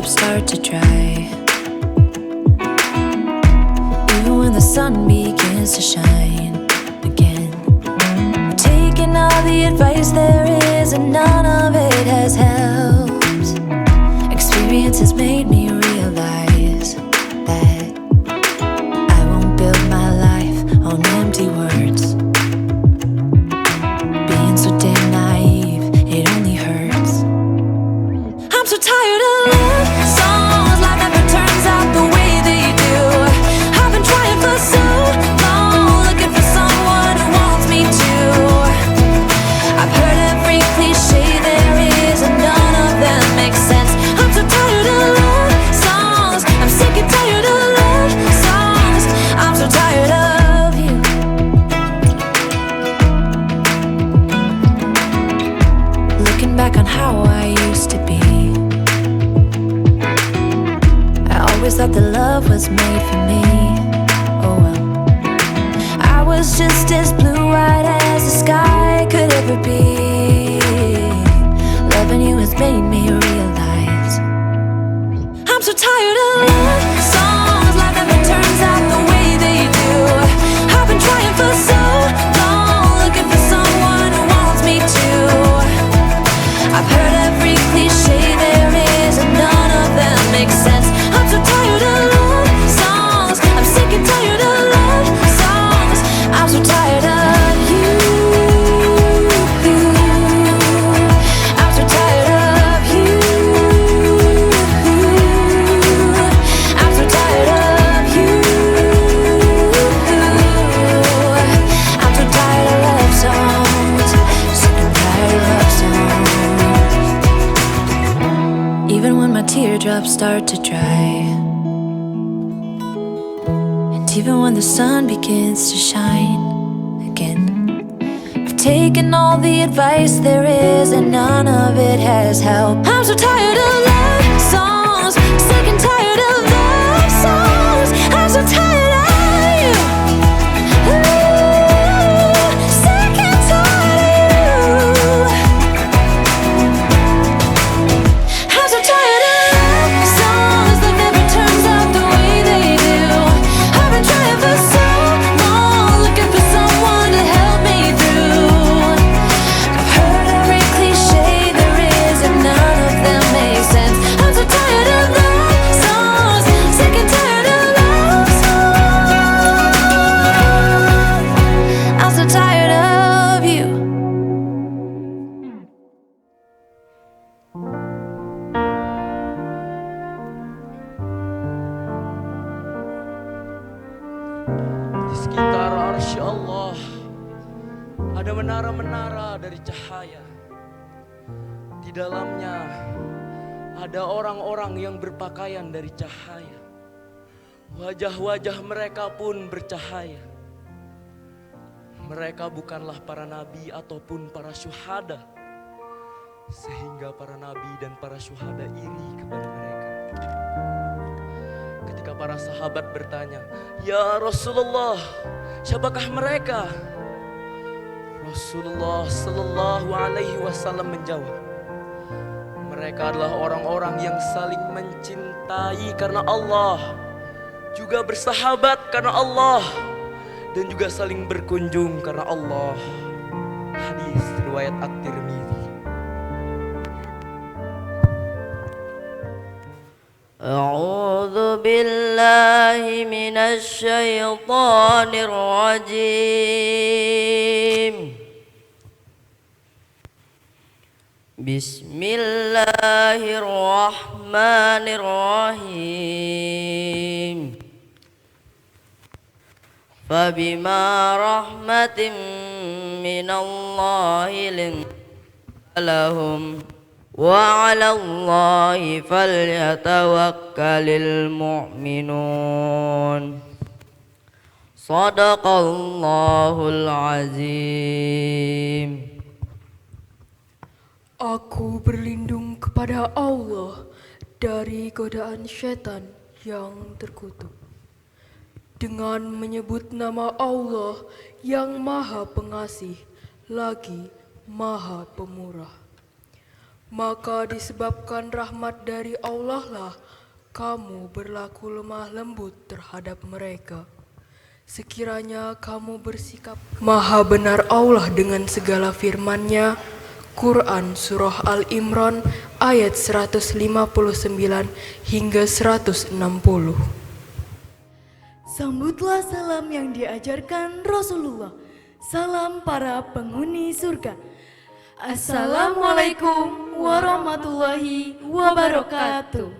teardrops start to dry, even when the sun begins to shine again. Taking all the advice there is and none of it has helped. Experience has made me realize that I won't build my life on empty words. Being so damn naive, it only hurts. I'm so tired of love songs, life never turns out the way they do. I've been trying for so long, looking for someone who wants me to. I've heard every cliche there is and none of them make sense. I'm so tired of love songs, I'm sick and tired of love songs. I'm so tired of you. Looking back on how I used to be, I always thought that love was made for me. Oh well, I was just as blue-eyed as the sky could ever be. Loving you has made me realize I'm so tired of love songs, life never turns out the way they do. I've been trying for so long, looking for someone who wants me to. I've heard every cliche there is and none of them make sense. I'm so tired of love songs, I'm sick and tired of love songs. I'm so tired of you. I'm so tired of you. I'm so tired of you. I'm so tired of love songs, sick and tired of love songs. Even when my teardrops start to dry, and even when the sun begins to shine again, I've taken all the advice there is and none of it has helped. I'm so tired of love songs, sick and tired of love songs. I'm so tired of you. Ooh, sick and tired of you. I'm so tired of love songs that never turns out the way they do. I've been trying for so long, looking for someone to help me through. I've heard every cliche there is and none of them make sense. I'm so tired of love songs, sick and tired of love songs. I'm so tired of you. Di sekitar arsy Allah ada menara-menara dari cahaya. Di dalamnya ada orang-orang yang berpakaian dari cahaya. Wajah-wajah mereka pun bercahaya. Mereka bukanlah para nabi ataupun para syuhada, sehingga para nabi dan para syuhada iri kepada mereka. Ketika para sahabat bertanya, "Ya Rasulullah, siapakah mereka?" Rasulullah Sallallahu Alaihi Wasallam menjawab, "Mereka adalah orang-orang yang saling mencintai karena Allah, juga bersahabat karena Allah, dan juga saling berkunjung karena Allah." Hadis riwayat At-Tirmidzi. أعوذ بالله من الشيطان الرجيم. بسم الله الرحمن الرحيم. فبما رحمة من الله لنت لهم وعلى الله فليتوكل المؤمنون. صدق الله العظيم. Aku berlindung kepada Allah dari godaan syaitan yang terkutuk, dengan menyebut nama Allah yang Maha Pengasih lagi Maha Pemurah. maka disebabkan rahmat dari Allah lah kamu berlaku lemah lembut terhadap mereka. Sekiranya kamu bersikap maha benar Allah dengan segala firman-Nya. Quran Surah Al-Imran ayat 159 hingga 160. Sambutlah salam yang diajarkan Rasulullah. Salam para penghuni surga. Assalamualaikum warahmatullahi wabarakatuh.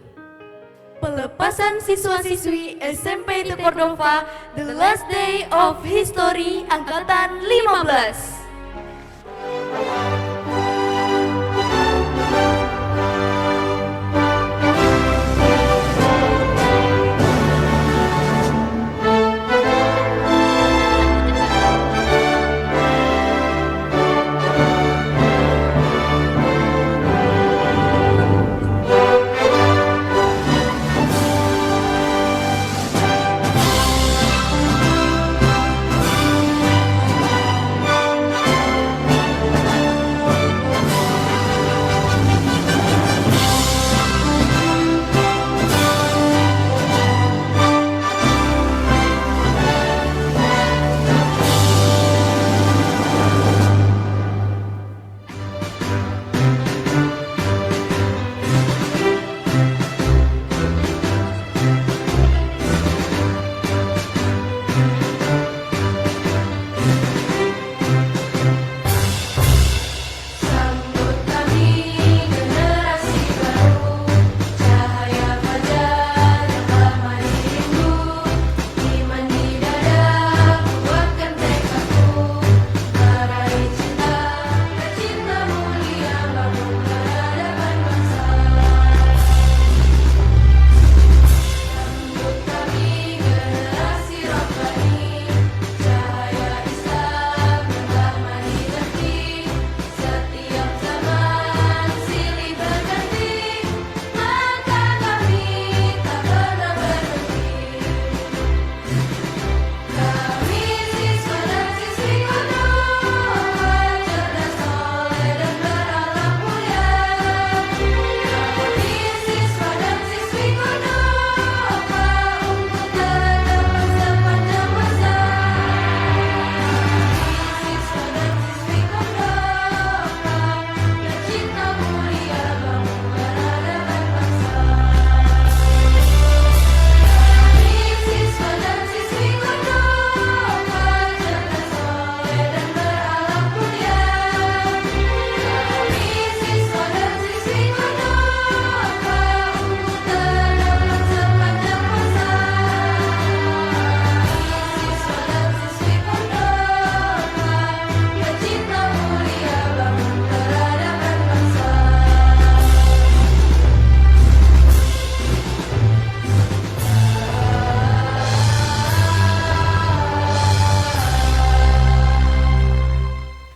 Pelepasan siswa-siswi SMP The Cordova, the last day of history angkatan 15.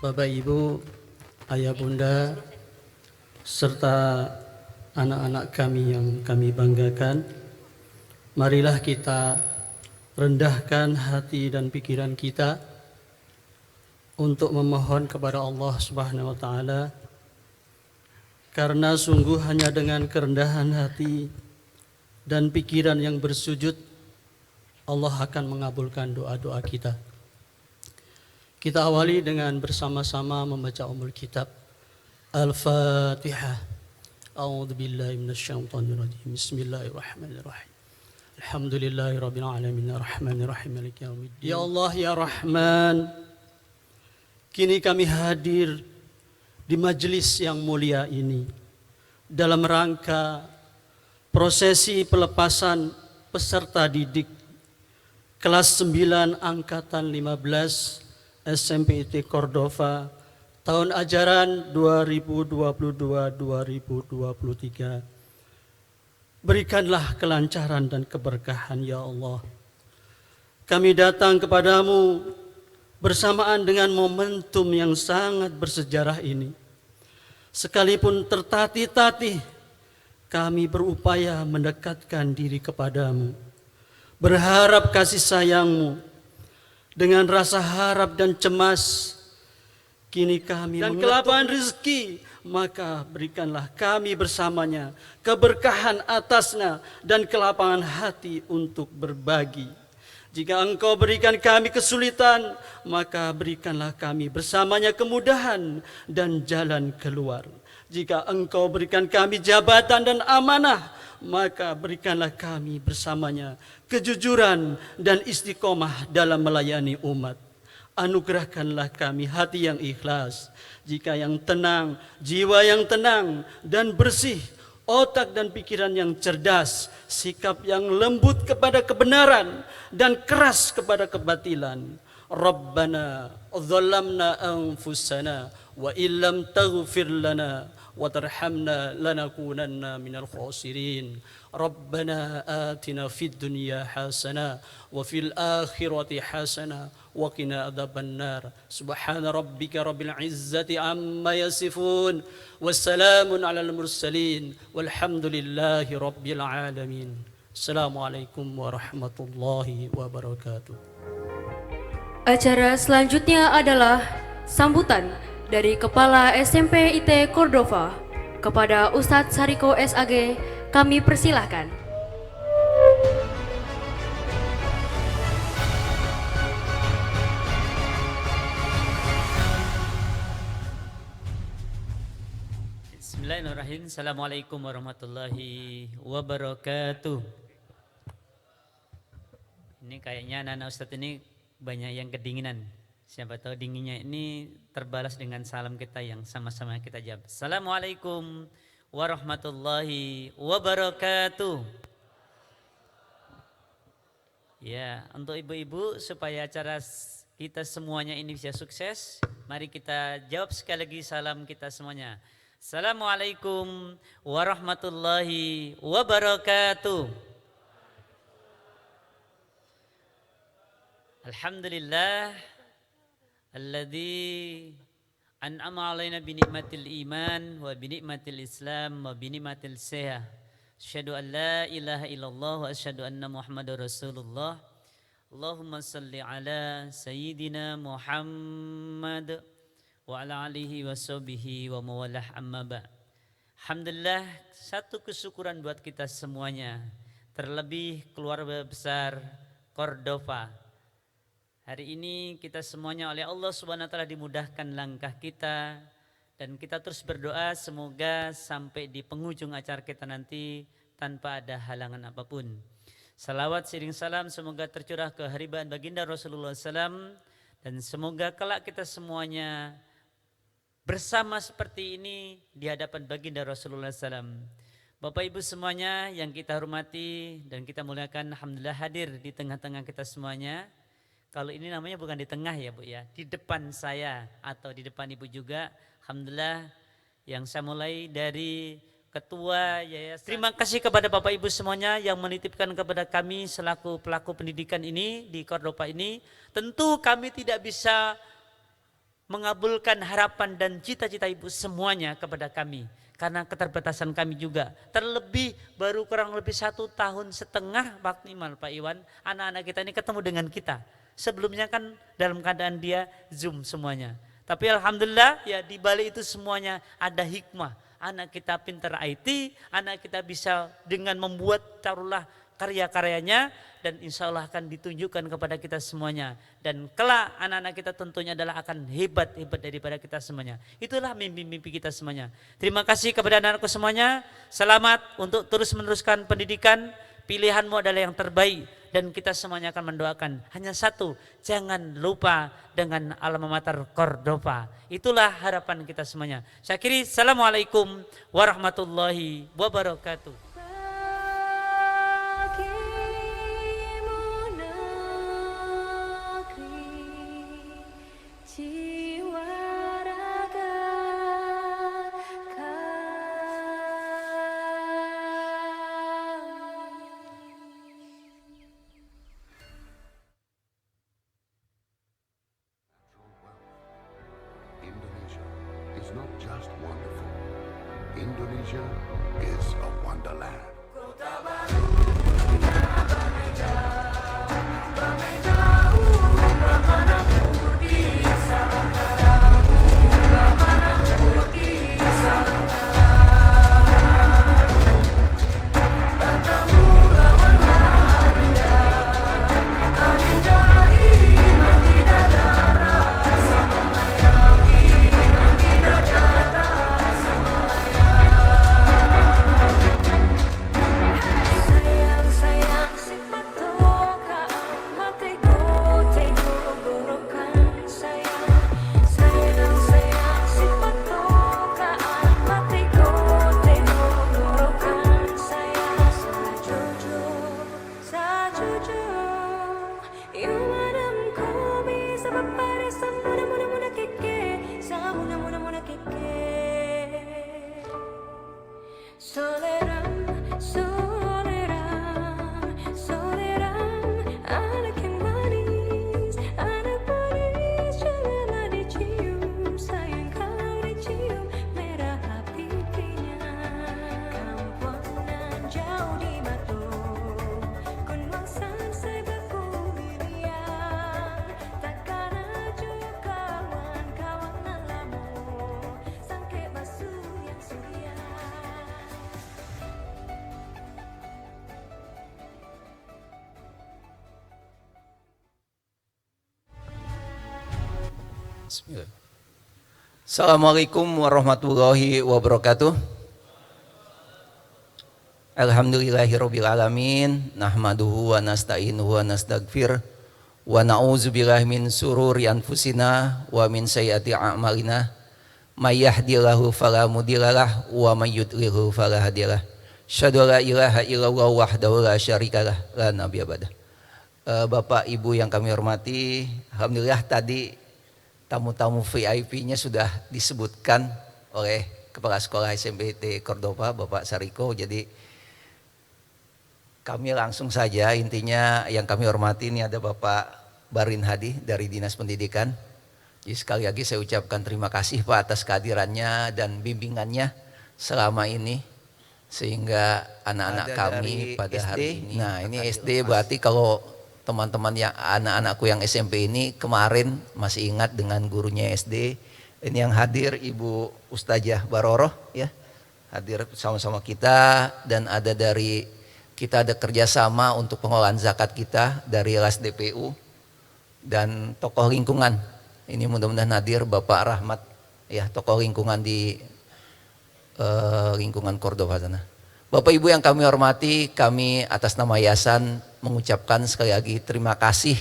Bapak Ibu, Ayah Bunda, serta anak-anak kami yang kami banggakan, marilah kita rendahkan hati dan pikiran kita untuk memohon kepada Allah Subhanahu wa taala, karena sungguh hanya dengan kerendahan hati dan pikiran yang bersujud Allah akan mengabulkan doa-doa kita. Kita awali dengan bersama-sama membaca Ummul Kitab. Al-Fatihah. A'udzubillahi minasyaitonirrajim. Bismillahirrahmanirrahim. Alhamdulillahirabbil alamin arrahmanirrahim maliki yaumiddin. Ya Allah ya Rahman, kini kami hadir di majelis yang mulia ini dalam rangka prosesi pelepasan peserta didik kelas 9 angkatan 15 SMPT Cordova tahun ajaran 2022-2023. Berikanlah kelancaran dan keberkahan ya Allah. Kami datang kepadamu bersamaan dengan momentum yang sangat bersejarah ini. Sekalipun tertatih-tatih, kami berupaya mendekatkan diri kepadamu, berharap kasih sayangmu. Dengan rasa harap dan cemas, kini kami dan kelapangan rezeki maka berikanlah kami bersamanya keberkahan atasnya dan kelapangan hati untuk berbagi. Jika Engkau berikan kami kesulitan, maka berikanlah kami bersamanya kemudahan dan jalan keluar. Jika Engkau berikan kami jabatan dan amanah, maka berikanlah kami bersamanya kejujuran dan istiqomah dalam melayani umat. Anugerahkanlah kami hati yang ikhlas, jika yang tenang, jiwa yang tenang dan bersih, otak dan pikiran yang cerdas, sikap yang lembut kepada kebenaran dan keras kepada kebatilan. Rabbana dzalamna anfusana wa illam taghfir lana wa tarhamna lanakunanna minal khasirin. Rabbana atina fid dunya hasanah wa fil akhirati hasanah wa qina adzabannar. Subhana rabbika rabbil izzati amma yasifun wassalamun alal mursalin walhamdulillahi rabbil alamin. Assalamualaikum warahmatullahi wabarakatuh. Acara selanjutnya adalah sambutan dari Kepala SMP IT Cordova kepada Ustadz Sariko SAG. Kami persilahkan. Bismillahirrahmanirrahim. Assalamualaikum warahmatullahi wabarakatuh. Ini kayaknya anak-anak Ustadz ini banyak yang kedinginan. Siapa tahu dinginnya ini terbalas dengan salam kita yang sama-sama kita jawab. Assalamualaikum warahmatullahi wabarakatuh. Ya, untuk ibu-ibu supaya acara kita semuanya ini bisa sukses, mari kita jawab sekali lagi salam kita semuanya. Assalamualaikum warahmatullahi wabarakatuh. Alhamdulillah alladzi an'ama alaina bi ni'matil iman wa bi ni'matil islam wa bi ni'matil sihah. Asyhadu an la ilaha illallah wa asyhadu anna Muhammadar Rasulullah. Allahumma salli ala sayyidina Muhammad wa ala alihi wa sahbihi wa mawalah amma ba'. Alhamdulillah, satu kesyukuran buat kita semuanya, terlebih keluarga besar Cordova. Hari ini kita semuanya oleh Allah Subhanahu wa taala dimudahkan langkah kita, dan kita terus berdoa semoga sampai di penghujung acara kita nanti tanpa ada halangan apapun. Salawat sering salam semoga tercurah ke haribaan baginda Rasulullah SAW, dan semoga kelak kita semuanya bersama seperti ini di hadapan baginda Rasulullah SAW. Bapak Ibu semuanya yang kita hormati dan kita muliakan, alhamdulillah hadir di tengah-tengah kita semuanya. Kalau ini namanya bukan di tengah ya Bu ya, di depan saya atau di depan Ibu juga. Alhamdulillah yang saya mulai dari Ketua Yayasan. Terima kasih kepada Bapak Ibu semuanya yang menitipkan kepada kami selaku pelaku pendidikan ini di Cordova ini. Tentu kami tidak bisa mengabulkan harapan dan cita-cita Ibu semuanya kepada kami, karena keterbatasan kami juga. Terlebih baru kurang lebih 1,5 tahun maksimal Pak Iwan, anak-anak kita ini ketemu dengan kita. Sebelumnya kan dalam keadaan dia Zoom semuanya. Tapi alhamdulillah ya di balik itu semuanya ada hikmah. Anak kita pintar IT, anak kita bisa dengan membuat taruhlah karya-karyanya, dan insya Allah akan ditunjukkan kepada kita semuanya. Dan kelak anak-anak kita tentunya adalah akan hebat daripada kita semuanya. Itulah mimpi-mimpi kita semuanya. Terima kasih kepada anak-anakku semuanya. Selamat untuk terus meneruskan pendidikan. Pilihanmu adalah yang terbaik. Dan kita semuanya akan mendoakan hanya satu, jangan lupa dengan alma mater Cordova. Itulah harapan kita semuanya. Saya akhiri, assalamualaikum warahmatullahi wabarakatuh. Indonesia is not just wonderful. Indonesia is a wonderland. Indonesia Bismillah. Assalamualaikum warahmatullahi wabarakatuh. Alhamdulillahirabbil alamin, nahmaduhu wa nasta'inuhu wa nastaghfir wa na'udzubillahi min sururi anfusina wa min sayyiati a'malina. May yahdihillahu fala mudhillalah wa may yudlilhu fala hadiyalah. Asyhadu an la ilaha illallah wahdahu la syarikalah la nabiyya ba'dah. Bapak Ibu yang kami hormati, alhamdulillah tadi tamu-tamu VIP-nya sudah disebutkan oleh Kepala Sekolah SMP IT Cordova, Bapak Sariko. Jadi kami langsung saja, intinya yang kami hormati ini ada Bapak Barin Hadi dari Dinas Pendidikan. Jadi sekali lagi saya ucapkan terima kasih Pak atas kehadirannya dan bimbingannya selama ini. Sehingga anak-anak kami pada hari ini. Nah ini SD berarti kalau teman-teman yang anak-anakku yang SMP ini kemarin masih ingat dengan gurunya SD. Ini yang hadir Ibu Ustazah Baroroh ya, hadir sama-sama kita, dan ada dari kita ada kerjasama untuk pengelolaan zakat kita dari LAS DPU dan tokoh lingkungan. Ini mudah-mudahan hadir Bapak Rahmat ya, tokoh lingkungan di lingkungan Cordova sana. Bapak Ibu yang kami hormati, kami atas nama Yayasan mengucapkan sekali lagi terima kasih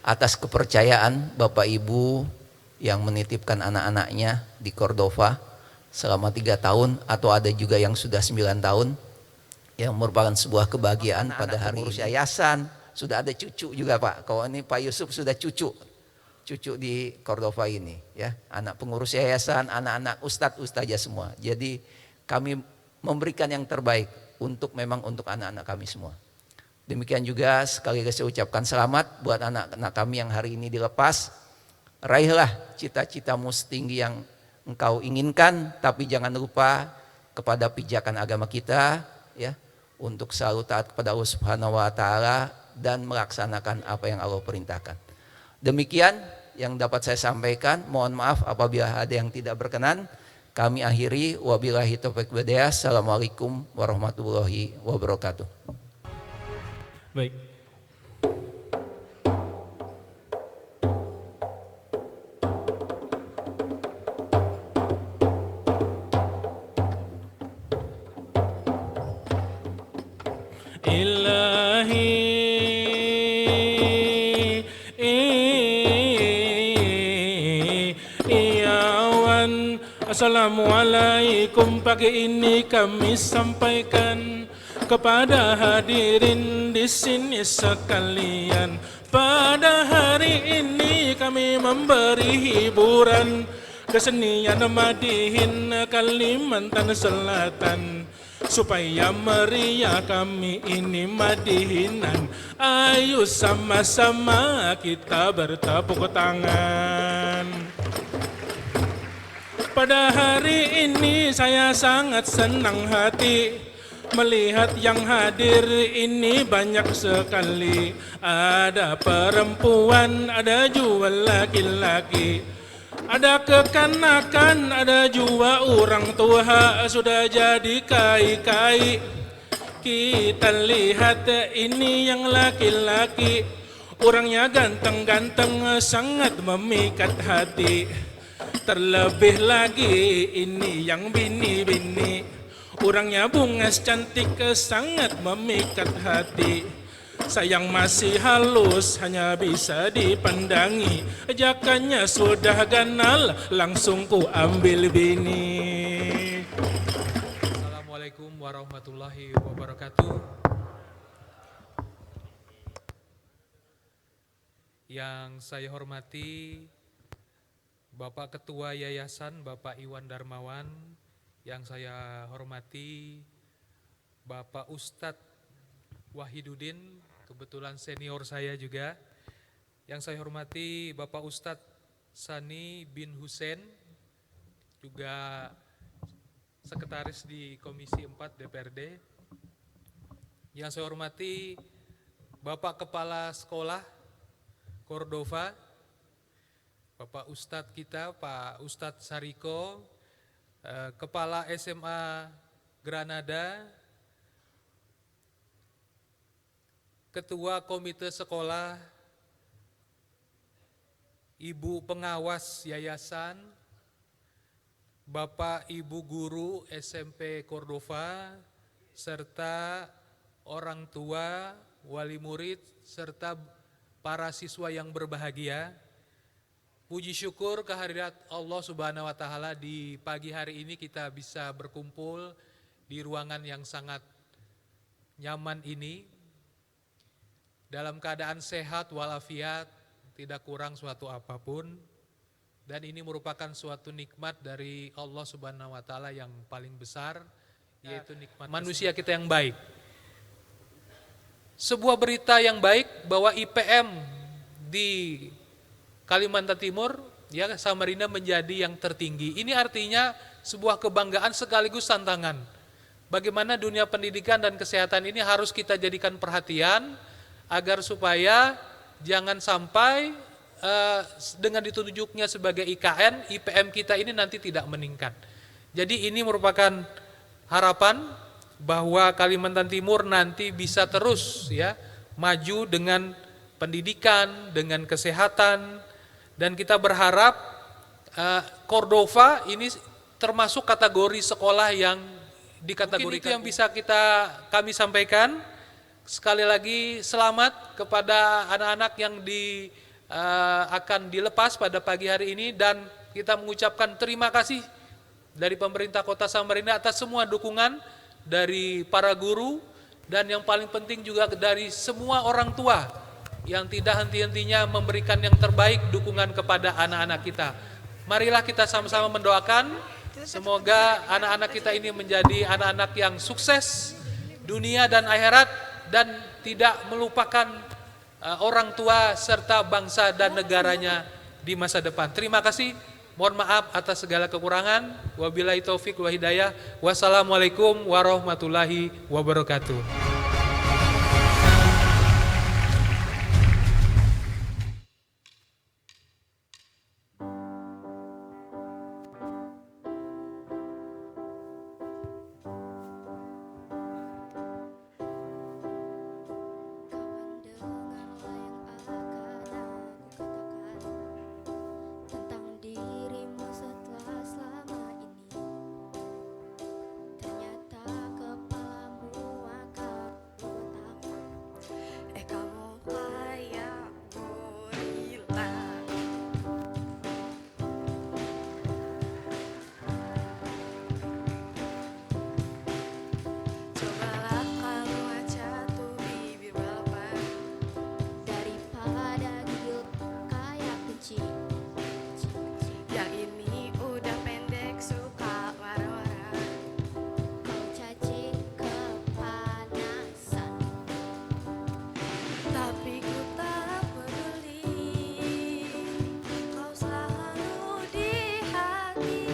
atas kepercayaan Bapak Ibu yang menitipkan anak-anaknya di Cordova selama 3 tahun atau ada juga yang sudah 9 tahun, yang merupakan sebuah kebahagiaan pada hari ini. Yayasan sudah ada cucu juga Pak. Kalau ini Pak Yusuf sudah cucu di Cordova ini ya, anak pengurus yayasan, anak-anak ustadz ustazah semua. Jadi kami memberikan yang terbaik untuk anak-anak kami semua. Demikian juga sekali lagi saya ucapkan selamat buat anak-anak kami yang hari ini dilepas. Raihlah cita-citamu setinggi yang engkau inginkan, tapi jangan lupa kepada pijakan agama kita ya, untuk selalu taat kepada Allah Subhanahu wa taala dan melaksanakan apa yang Allah perintahkan. Demikian yang dapat saya sampaikan. Mohon maaf apabila ada yang tidak berkenan. Kami akhiri, wabillahi taufiq wal hidayah. Assalamualaikum warahmatullahi wabarakatuh. Baik. Assalamualaikum, pagi ini kami sampaikan kepada hadirin di sini sekalian. Pada hari ini kami memberi hiburan kesenian Madihin Kalimantan Selatan, supaya meriah kami ini Madihinan. Ayo sama-sama kita bertepuk tangan. Pada hari ini saya sangat senang hati melihat yang hadir ini banyak sekali. Ada perempuan, ada juga laki-laki, ada kekanakan, ada juga orang tua sudah jadi kai-kai. Kita lihat ini yang laki-laki, orangnya ganteng-ganteng, sangat memikat hati. Terlebih lagi ini yang bini-bini, orangnya bungas cantik, sangat memikat hati. Sayang masih halus, hanya bisa dipandangi, ajakannya sudah ganal, langsung ku ambil bini. Assalamualaikum warahmatullahi wabarakatuh. Yang saya hormati Bapak Ketua Yayasan, Bapak Iwan Darmawan. Yang saya hormati Bapak Ustadz Wahidudin, kebetulan senior saya juga. Yang saya hormati Bapak Ustadz Sani bin Hussein, juga sekretaris di Komisi 4 DPRD. Yang saya hormati Bapak Kepala Sekolah Cordova, Bapak Ustadz kita, Pak Ustadz Sariko, Kepala SMA Granada, Ketua Komite Sekolah Ibu pengawas yayasan, Bapak Ibu guru SMP Cordova, serta orang tua, wali murid, serta para siswa yang berbahagia. Puji syukur kehadirat Allah Subhanahu wa Ta'ala, di pagi hari ini kita bisa berkumpul di ruangan yang sangat nyaman ini dalam keadaan sehat walafiat, tidak kurang suatu apapun. Dan ini merupakan suatu nikmat dari Allah Subhanahu wa Ta'ala yang paling besar, yaitu nikmat manusia kita yang baik. Sebuah berita yang baik bahwa IPM di Kalimantan Timur, ya, Samarinda menjadi yang tertinggi. Ini artinya sebuah kebanggaan sekaligus tantangan. Bagaimana dunia pendidikan dan kesehatan ini harus kita jadikan perhatian agar supaya jangan sampai dengan ditunjuknya sebagai IKN, IPM kita ini nanti tidak meningkat. Jadi ini merupakan harapan bahwa Kalimantan Timur nanti bisa terus, ya, maju dengan pendidikan, dengan kesehatan, dan kita berharap Cordova ini termasuk kategori sekolah yang dikategorikan. Mungkin itu yang bisa kami sampaikan. Sekali lagi selamat kepada anak-anak yang akan dilepas pada pagi hari ini, dan kita mengucapkan terima kasih dari pemerintah Kota Samarinda atas semua dukungan dari para guru, dan yang paling penting juga dari semua orang tua yang tidak henti-hentinya memberikan yang terbaik dukungan kepada anak-anak kita. Marilah kita sama-sama mendoakan semoga anak-anak kita ini menjadi anak-anak yang sukses dunia dan akhirat, dan tidak melupakan orang tua serta bangsa dan negaranya di masa depan. Terima kasih. Mohon maaf atas segala kekurangan. Wabillahi taufik wa hidayah. Wassalamualaikum warahmatullahi wabarakatuh. Tentang dirimu setelah selama ini, ternyata kepalamu akan berotak. Kamu kayak gorila. Cobalah kamu jatuh bibir balapan daripada gigil kayak kucing. Yang ini udah pendek suka marah-marah. Kau cacing kepanasan, tapi ku tak peduli. Kau selalu di hati.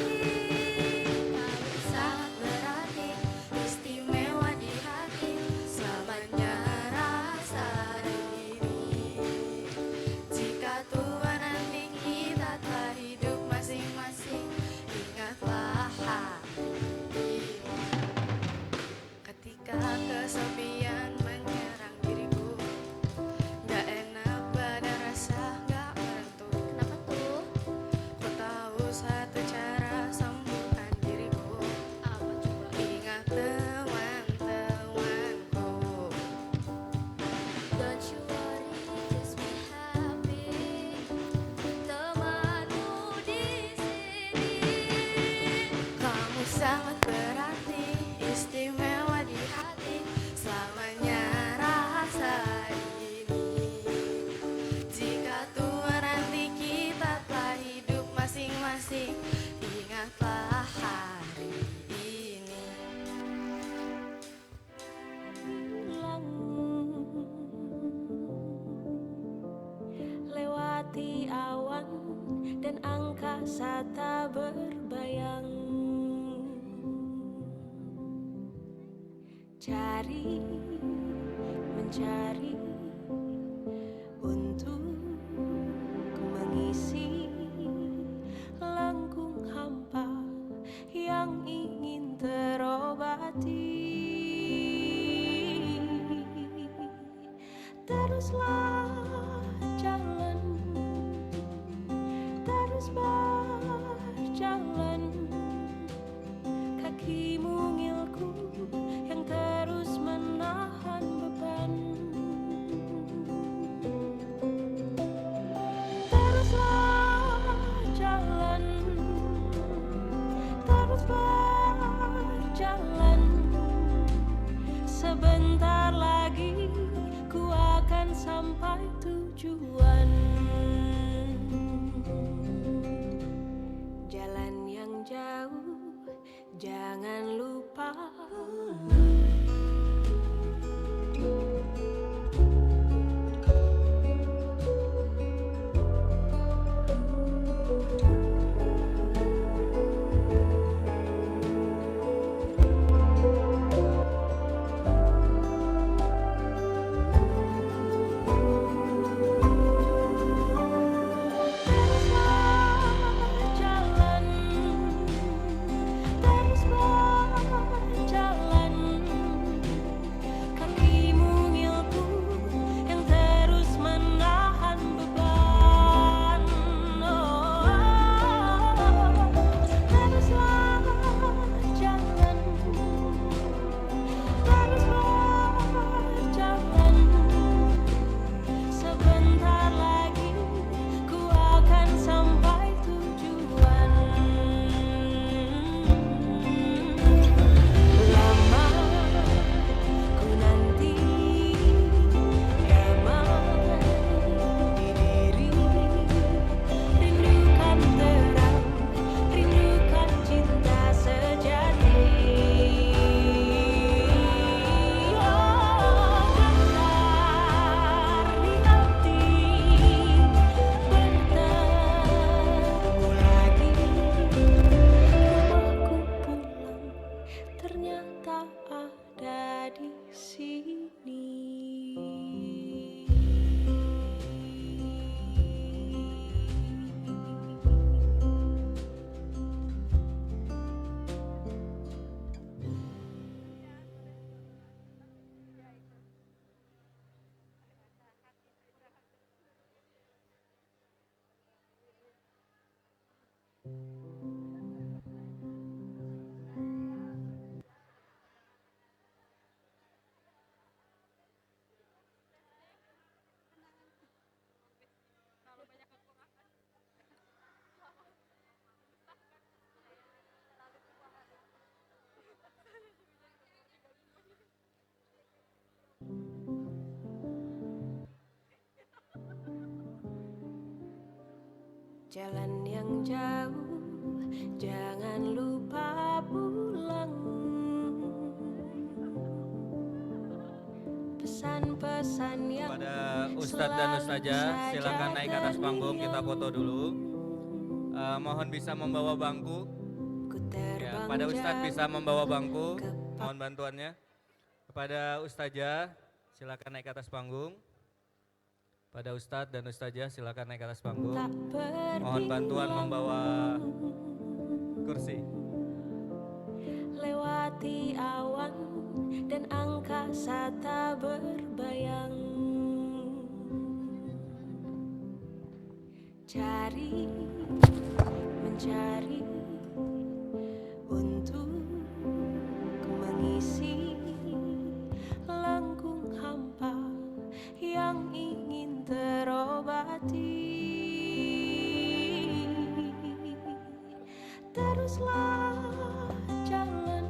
Kau sangat berarti, istimewa di hati. Selamanya rasa ini. Jika tua nanti kita telah hidup masing-masing, ingatlah hari ini. Ketika kesepian menyerang diriku, gak enak badan rasa gak menentu. Kenapa tuh? Ku tahu satu cara sembuhkan diriku. Apa coba? Ingat teman-temanku. Don't you worry, just be happy. Temanmu di sini. Kamu sangat berarti, istimewa di hati. Selamanya rasa ini. Jika tua nanti kita telah hidup masing-masing, ingatlah hari ini. Lewati awan dan angkasa tak berbayang. Cari, mencari untuk mengisi lengkung hampa yang ingin terobati. Teruslah jalan Jalan yang jauh, jangan lupa pulang. Pesan-pesan yang pada Ustadz dan Ustazah, silakan naik ke atas panggung, kita foto dulu. Mohon bisa membawa bangku. Ya, pada Ustadz bisa membawa bangku, mohon bantuannya. Kepada Ustazah, silakan naik ke atas panggung. Pada Ustadz dan Ustazah, silakan naik ke atas panggung. Mohon bantuan membawa kursi. Lewati awan dan angkasa tak berbayang. Mencari untuk mengisi lengkung hampa yang ingin terobati. Teruslah jalan,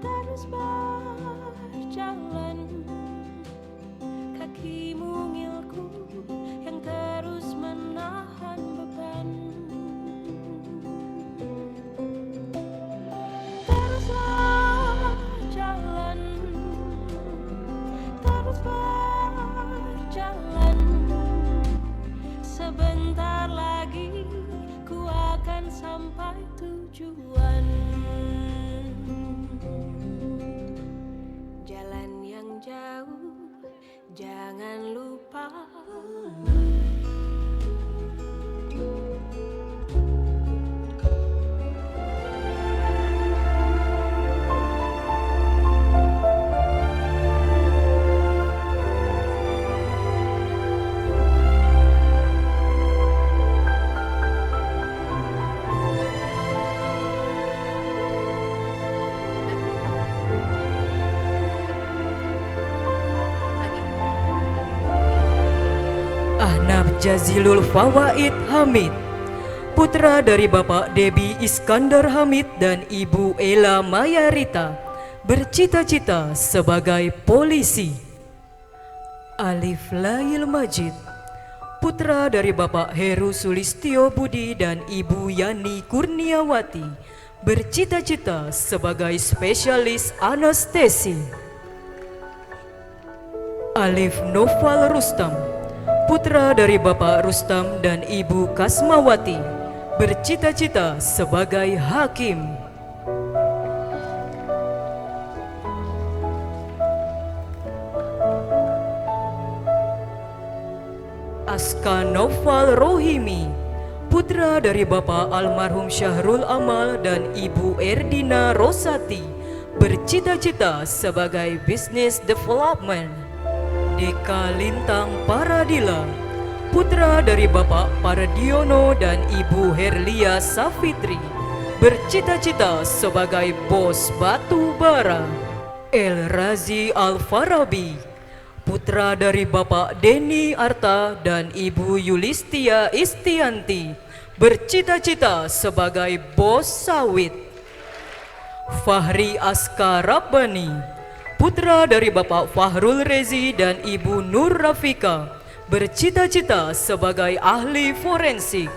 terus berjalan, kaki mungilku yang terus menahan beban. Teruslah jalan, terus berjalan, sebentar lagi ku akan sampai tujuan. Jalan yang jauh, jangan lupa. Ahnaf Jazilul Fawaid Hamid, putra dari Bapak Debi Iskandar Hamid dan Ibu Ela Mayarita, bercita-cita sebagai polisi. Alif Lail Majid, putra dari Bapak Heru Sulistyo Budi dan Ibu Yani Kurniawati, bercita-cita sebagai spesialis anestesi. Alif Noval Rustam, putra dari Bapak Rustam dan Ibu Kasmawati, bercita-cita sebagai hakim. Aska Noval Rohimi, putra dari Bapak almarhum Syahrul Amal dan Ibu Erdina Rosati, bercita-cita sebagai business development. Deka Lintang Paradila, putra dari Bapak Paradiono dan Ibu Herlia Safitri, bercita-cita sebagai bos batu bara. El Razi Al-Farabi, putra dari Bapak Deni Arta dan Ibu Yulistia Istianti, bercita-cita sebagai bos sawit. Fahri Aska Rabbani, putra dari Bapak Fahrul Rezi dan Ibu Nur Rafika, bercita-cita sebagai ahli forensik.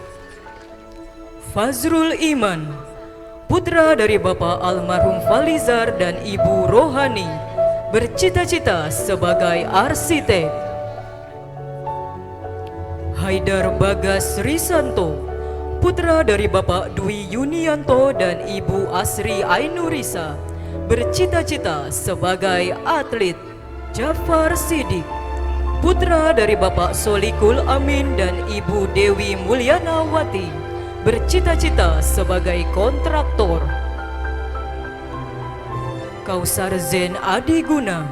Fazrul Iman, putra dari Bapak almarhum Falizar dan Ibu Rohani, bercita-cita sebagai arsitek. Haidar Bagas Risanto, putra dari Bapak Dwi Yunianto dan Ibu Asri Ainurisa, bercita-cita sebagai atlet. Jafar Sidik, putra dari Bapak Solikul Amin dan Ibu Dewi Mulyanawati, bercita-cita sebagai kontraktor. Kausar Zen Adiguna,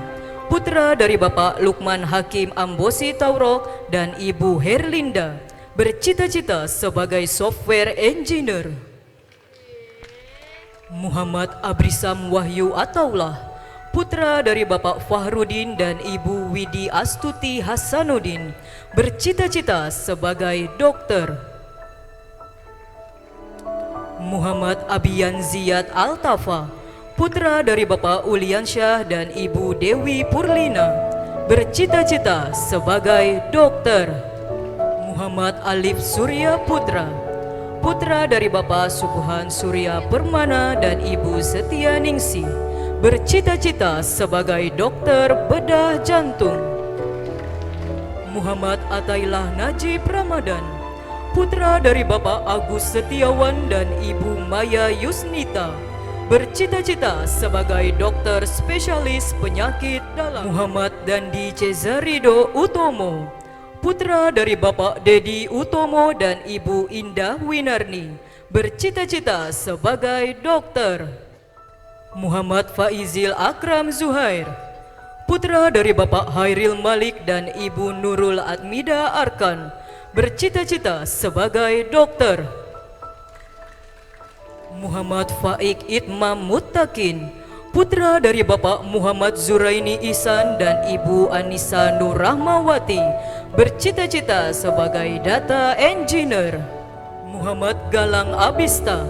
putra dari Bapak Lukman Hakim Ambosi Taurok dan Ibu Herlinda, bercita-cita sebagai software engineer. Muhammad Abrisam Wahyu Ataullah, putra dari Bapak Fahrudin dan Ibu Widi Astuti Hasanuddin, bercita-cita sebagai dokter. Muhammad Abiyan Ziyad Altafa, putra dari Bapak Uliansyah dan Ibu Dewi Purlina, bercita-cita sebagai dokter. Muhammad Alif Surya Putra, putra dari Bapak Subuhan Surya Permana dan Ibu Setia Ningsih, bercita-cita sebagai dokter bedah jantung. Muhammad Atailah Najib Ramadan, putra dari Bapak Agus Setiawan dan Ibu Maya Yusnita, bercita-cita sebagai dokter spesialis penyakit dalam. Muhammad Dandi Cezarido Utomo, putra dari Bapak Dedi Utomo dan Ibu Indah Winarni, bercita-cita sebagai dokter. Muhammad Faizil Akram Zuhair, putra dari Bapak Hairil Malik dan Ibu Nurul Admida Arkan, bercita-cita sebagai dokter. Muhammad Faik Itmam Muttaqin, putra dari Bapak Muhammad Zuraini Ihsan dan Ibu Anissa Nur Rahmawati, bercita-cita sebagai data engineer. Muhammad Galang Abista,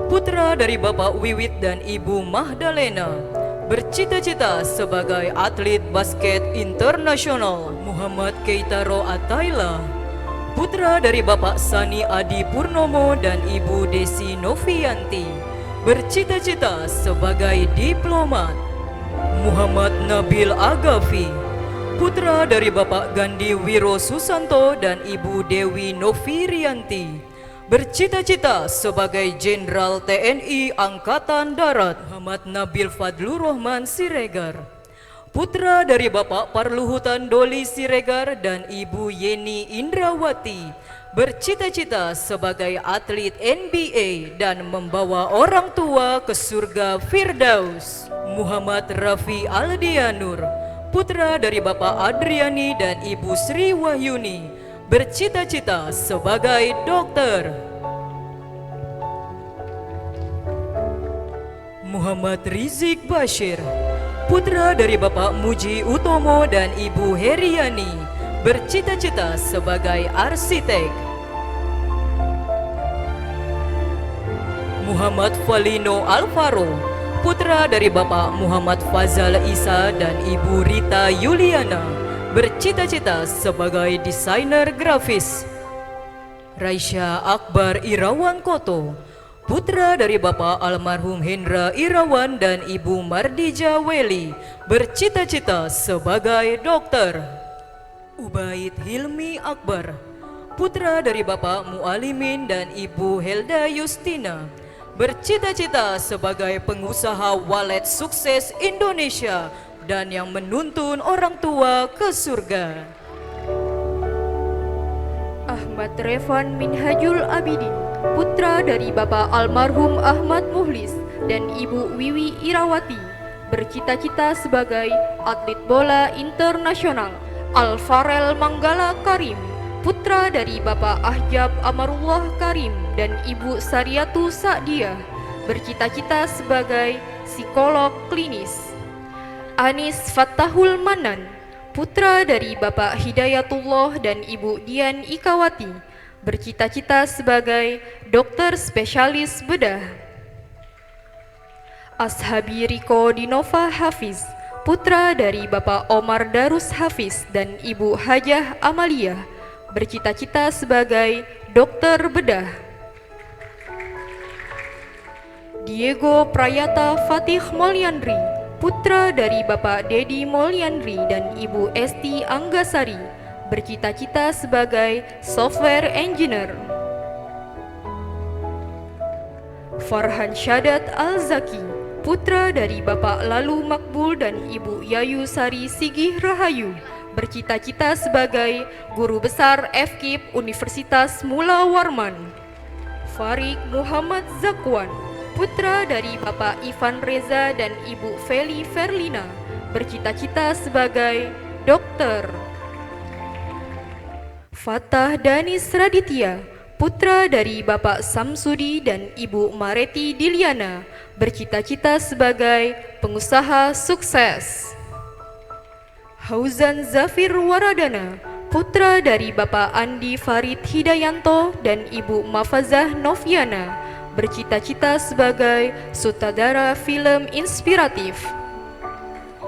putra dari Bapak Wiwit dan Ibu Mahdalena, bercita-cita sebagai atlet basket internasional. Muhammad Keitaro Ataila, putra dari Bapak Sani Adi Purnomo dan Ibu Desi Novianti, bercita-cita sebagai diplomat. Muhammad Nabil Agafi, putra dari Bapak Gandhi Wiro Susanto dan Ibu Dewi Novirianti, bercita-cita sebagai Jenderal TNI Angkatan Darat. Muhammad Nabil Fadlur Rahman Siregar, putra dari Bapak Parluhutan Doli Siregar dan Ibu Yeni Indrawati, bercita-cita sebagai atlet NBA dan membawa orang tua ke surga Firdaus. Muhammad Rafi Aldianur, putra dari Bapak Adriani dan Ibu Sri Wahyuni, bercita-cita sebagai dokter. Muhammad Rizik Bashir, putra dari Bapak Muji Utomo dan Ibu Heriani, bercita-cita sebagai arsitek. Muhammad Falino Alvaro, putra dari Bapak Muhammad Fazal Isa dan Ibu Rita Yuliana, bercita-cita sebagai desainer grafis. Raisya Akbar Irawan Koto, putra dari Bapak almarhum Hendra Irawan dan Ibu Mardija Weli, bercita-cita sebagai dokter. Ubaid Hilmi Akbar, putra dari Bapak Mualimin dan Ibu Helda Yustina, bercita-cita sebagai pengusaha walet sukses Indonesia dan yang menuntun orang tua ke surga. Ahmad Revan Minhajul Abidin, putra dari Bapak almarhum Ahmad Muhlis dan Ibu Wiwi Irawati, bercita-cita sebagai atlet bola internasional. Alfarel Manggala Karim, putra dari Bapak Ahjab Amarullah Karim dan Ibu Sariatu Sa'diah, bercita-cita sebagai psikolog klinis. Anis Fattahul Manan, putra dari Bapak Hidayatullah dan Ibu Dian Ikawati, bercita-cita sebagai dokter spesialis bedah. Ashabi Riko Dinova Hafiz, putra dari Bapak Omar Darus Hafiz dan Ibu Hajah Amalia, bercita-cita sebagai dokter bedah. Diego Prayata Fatih Molyandri, putra dari Bapak Dedi Molyandri dan Ibu Esti Anggasari, bercita-cita sebagai software engineer. Farhan Syadat Al-Zaki, putra dari Bapak Lalu Makbul dan Ibu Yayu Sari Sigih Rahayu, bercita-cita sebagai guru besar FKIP Universitas Mula Warman. Farid Muhammad Zakwan, putra dari Bapak Ivan Reza dan Ibu Feli Ferlina, bercita-cita sebagai dokter. Fatah Danis Raditya, putra dari Bapak Samsudi dan Ibu Mareti Diliana, bercita-cita sebagai pengusaha sukses. Hauzan Zafir Waradana, putra dari Bapak Andi Farid Hidayanto dan Ibu Mafazah Noviana, bercita-cita sebagai sutradara film inspiratif.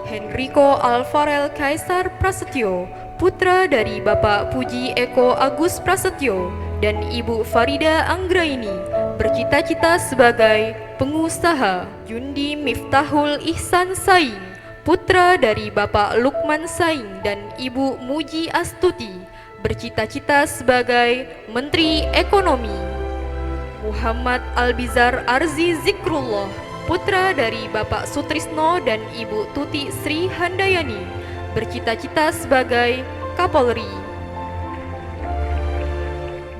Henrico Alvarel Kaisar Prasetyo, putra dari Bapak Puji Eko Agus Prasetyo dan Ibu Farida Anggraini, bercita-cita sebagai pengusaha. Yundi Miftahul Ihsan Saing, putra dari Bapak Lukman Saing dan Ibu Muji Astuti, bercita-cita sebagai Menteri Ekonomi. Muhammad Albizar Arzi Zikrullah, putra dari Bapak Sutrisno dan Ibu Tuti Sri Handayani, bercita-cita sebagai Kapolri.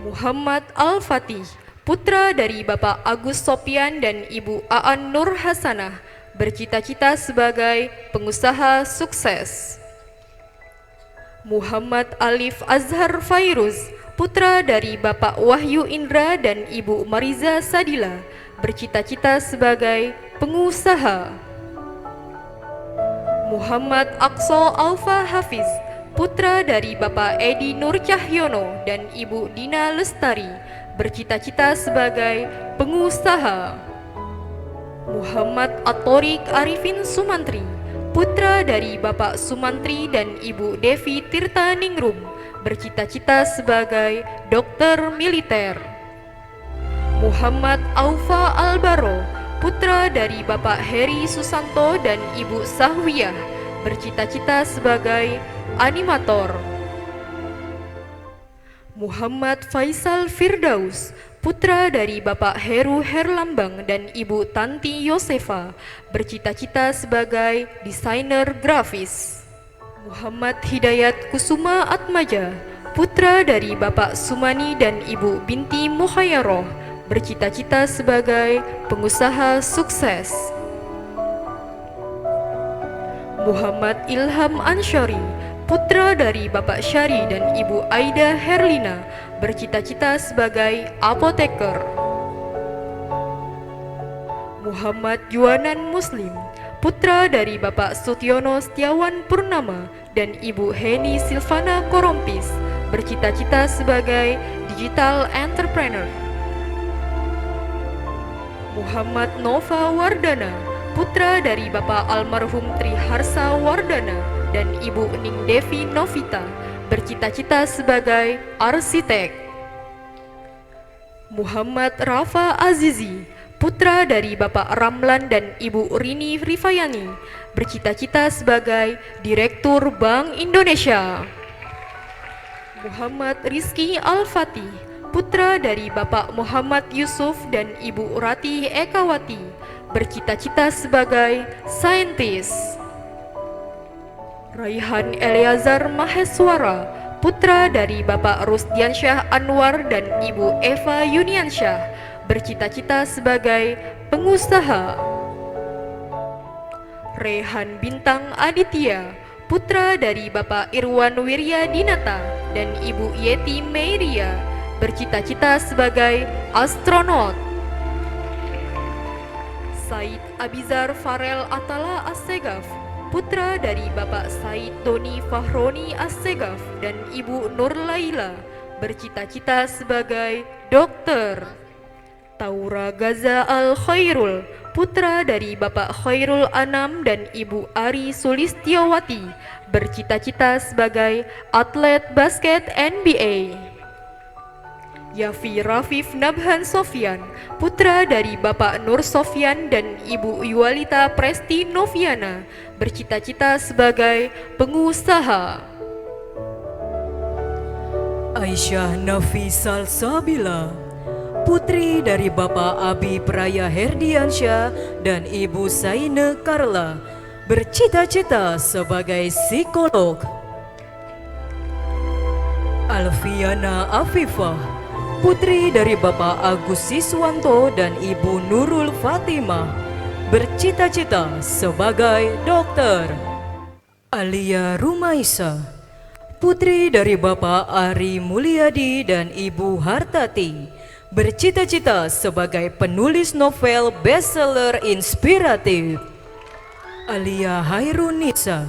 Muhammad Al-Fatih, putra dari Bapak Agus Sopyan dan Ibu Aan Nur Hasanah, bercita-cita sebagai pengusaha sukses. Muhammad Alif Azhar Fairuz, putra dari Bapak Wahyu Indra dan Ibu Mariza Sadila, bercita-cita sebagai pengusaha. Muhammad Aqsa Alfa Hafiz, putra dari Bapak Edi Nur Cahyono dan Ibu Dina Lestari, bercita-cita sebagai pengusaha. Muhammad At-Thoriq Arifin Sumantri, putra dari Bapak Sumantri dan Ibu Devi Tirta Ningrum, bercita-cita sebagai dokter militer. Muhammad Aufa Albaro, putra dari Bapak Heri Susanto dan Ibu Sahwiyah, bercita-cita sebagai animator. Muhammad Faisal Firdaus, putra dari Bapak Heru Herlambang dan Ibu Tanti Yosefa, bercita-cita sebagai desainer grafis. Muhammad Hidayat Kusuma Atmaja, putra dari Bapak Sumani dan Ibu Binti Muhayyaroh, bercita-cita sebagai pengusaha sukses. Muhammad Ilham Ansyari, putra dari Bapak Syari dan Ibu Aida Herlina, bercita-cita sebagai apoteker. Muhammad Juanan Muslim, putra dari Bapak Sutiono Setiawan Purnama dan Ibu Heni Silvana Korompis, bercita-cita sebagai digital entrepreneur. Muhammad Nova Wardana, putra dari Bapak almarhum Triharsa Wardana dan Ibu Ning Devi Novita, bercita-cita sebagai arsitek. Muhammad Rafa Azizi, putra dari Bapak Ramlan dan Ibu Rini Rifayani, bercita-cita sebagai Direktur Bank Indonesia. Muhammad Rizky Al-Fatih, putra dari Bapak Muhammad Yusuf dan Ibu Rati Ekawati, bercita-cita sebagai saintis. Raihan Eliazar Maheswara, putra dari Bapak Rusdiansyah Anwar dan Ibu Eva Yuniansyah, bercita-cita sebagai pengusaha. Rehan Bintang Aditya, putra dari Bapak Irwan Wiryadinata dan Ibu Yeti Meiria, bercita-cita sebagai astronot. Said Abizar Farel Atala Assegaf, putra dari Bapak Said Doni Fahroni Assegaf dan Ibu Nur Laila, bercita-cita sebagai dokter. Taura Gaza Al-Khairul, putra dari Bapak Khairul Anam dan Ibu Ari Sulistiawati, bercita-cita sebagai atlet basket NBA. Yafi Rafif Nabhan Sofyan, putra dari Bapak Nur Sofyan dan Ibu Yualita Presti Noviana, bercita-cita sebagai pengusaha. Aisyah Nafisal Sabila, putri dari Bapak Abi Praya Herdiansyah dan Ibu Saine Karla, bercita-cita sebagai psikolog. Alfiana Afifah, putri dari Bapak Agus Siswanto dan Ibu Nurul Fatimah, bercita-cita sebagai dokter. Alia Rumaisa, putri dari Bapak Ari Mulyadi dan Ibu Hartati, bercita-cita sebagai penulis novel bestseller inspiratif. Alia Hairunisa,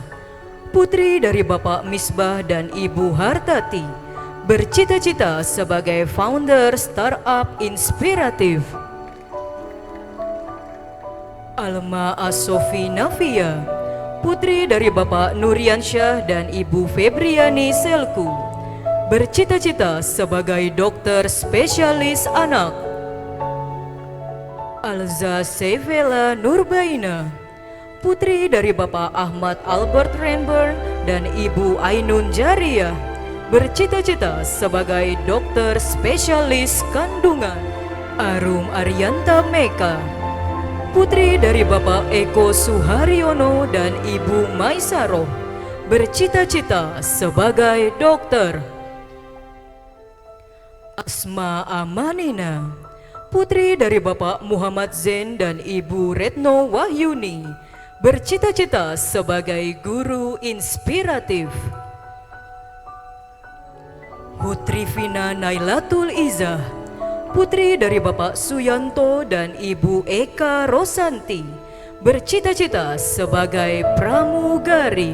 putri dari Bapak Misbah dan Ibu Hartati, bercita-cita sebagai founder startup inspiratif. Alma Asofi Nafia, putri dari Bapak Nuriansyah dan Ibu Febriani Selku, bercita-cita sebagai dokter spesialis anak. Alza Sevela Nurbaina, putri dari Bapak Ahmad Albert Renburn dan Ibu Ainun Jariah, bercita-cita sebagai dokter spesialis kandungan. Arum Arianta Meka, putri dari Bapak Eko Suharyono dan Ibu Maisaroh, bercita-cita sebagai dokter. Asma Amanina, putri dari Bapak Muhammad Zain dan Ibu Retno Wahyuni, bercita-cita sebagai guru inspiratif. Putri Vina Nailatul Izzah, putri dari Bapak Suyanto dan Ibu Eka Rosanti, bercita-cita sebagai pramugari.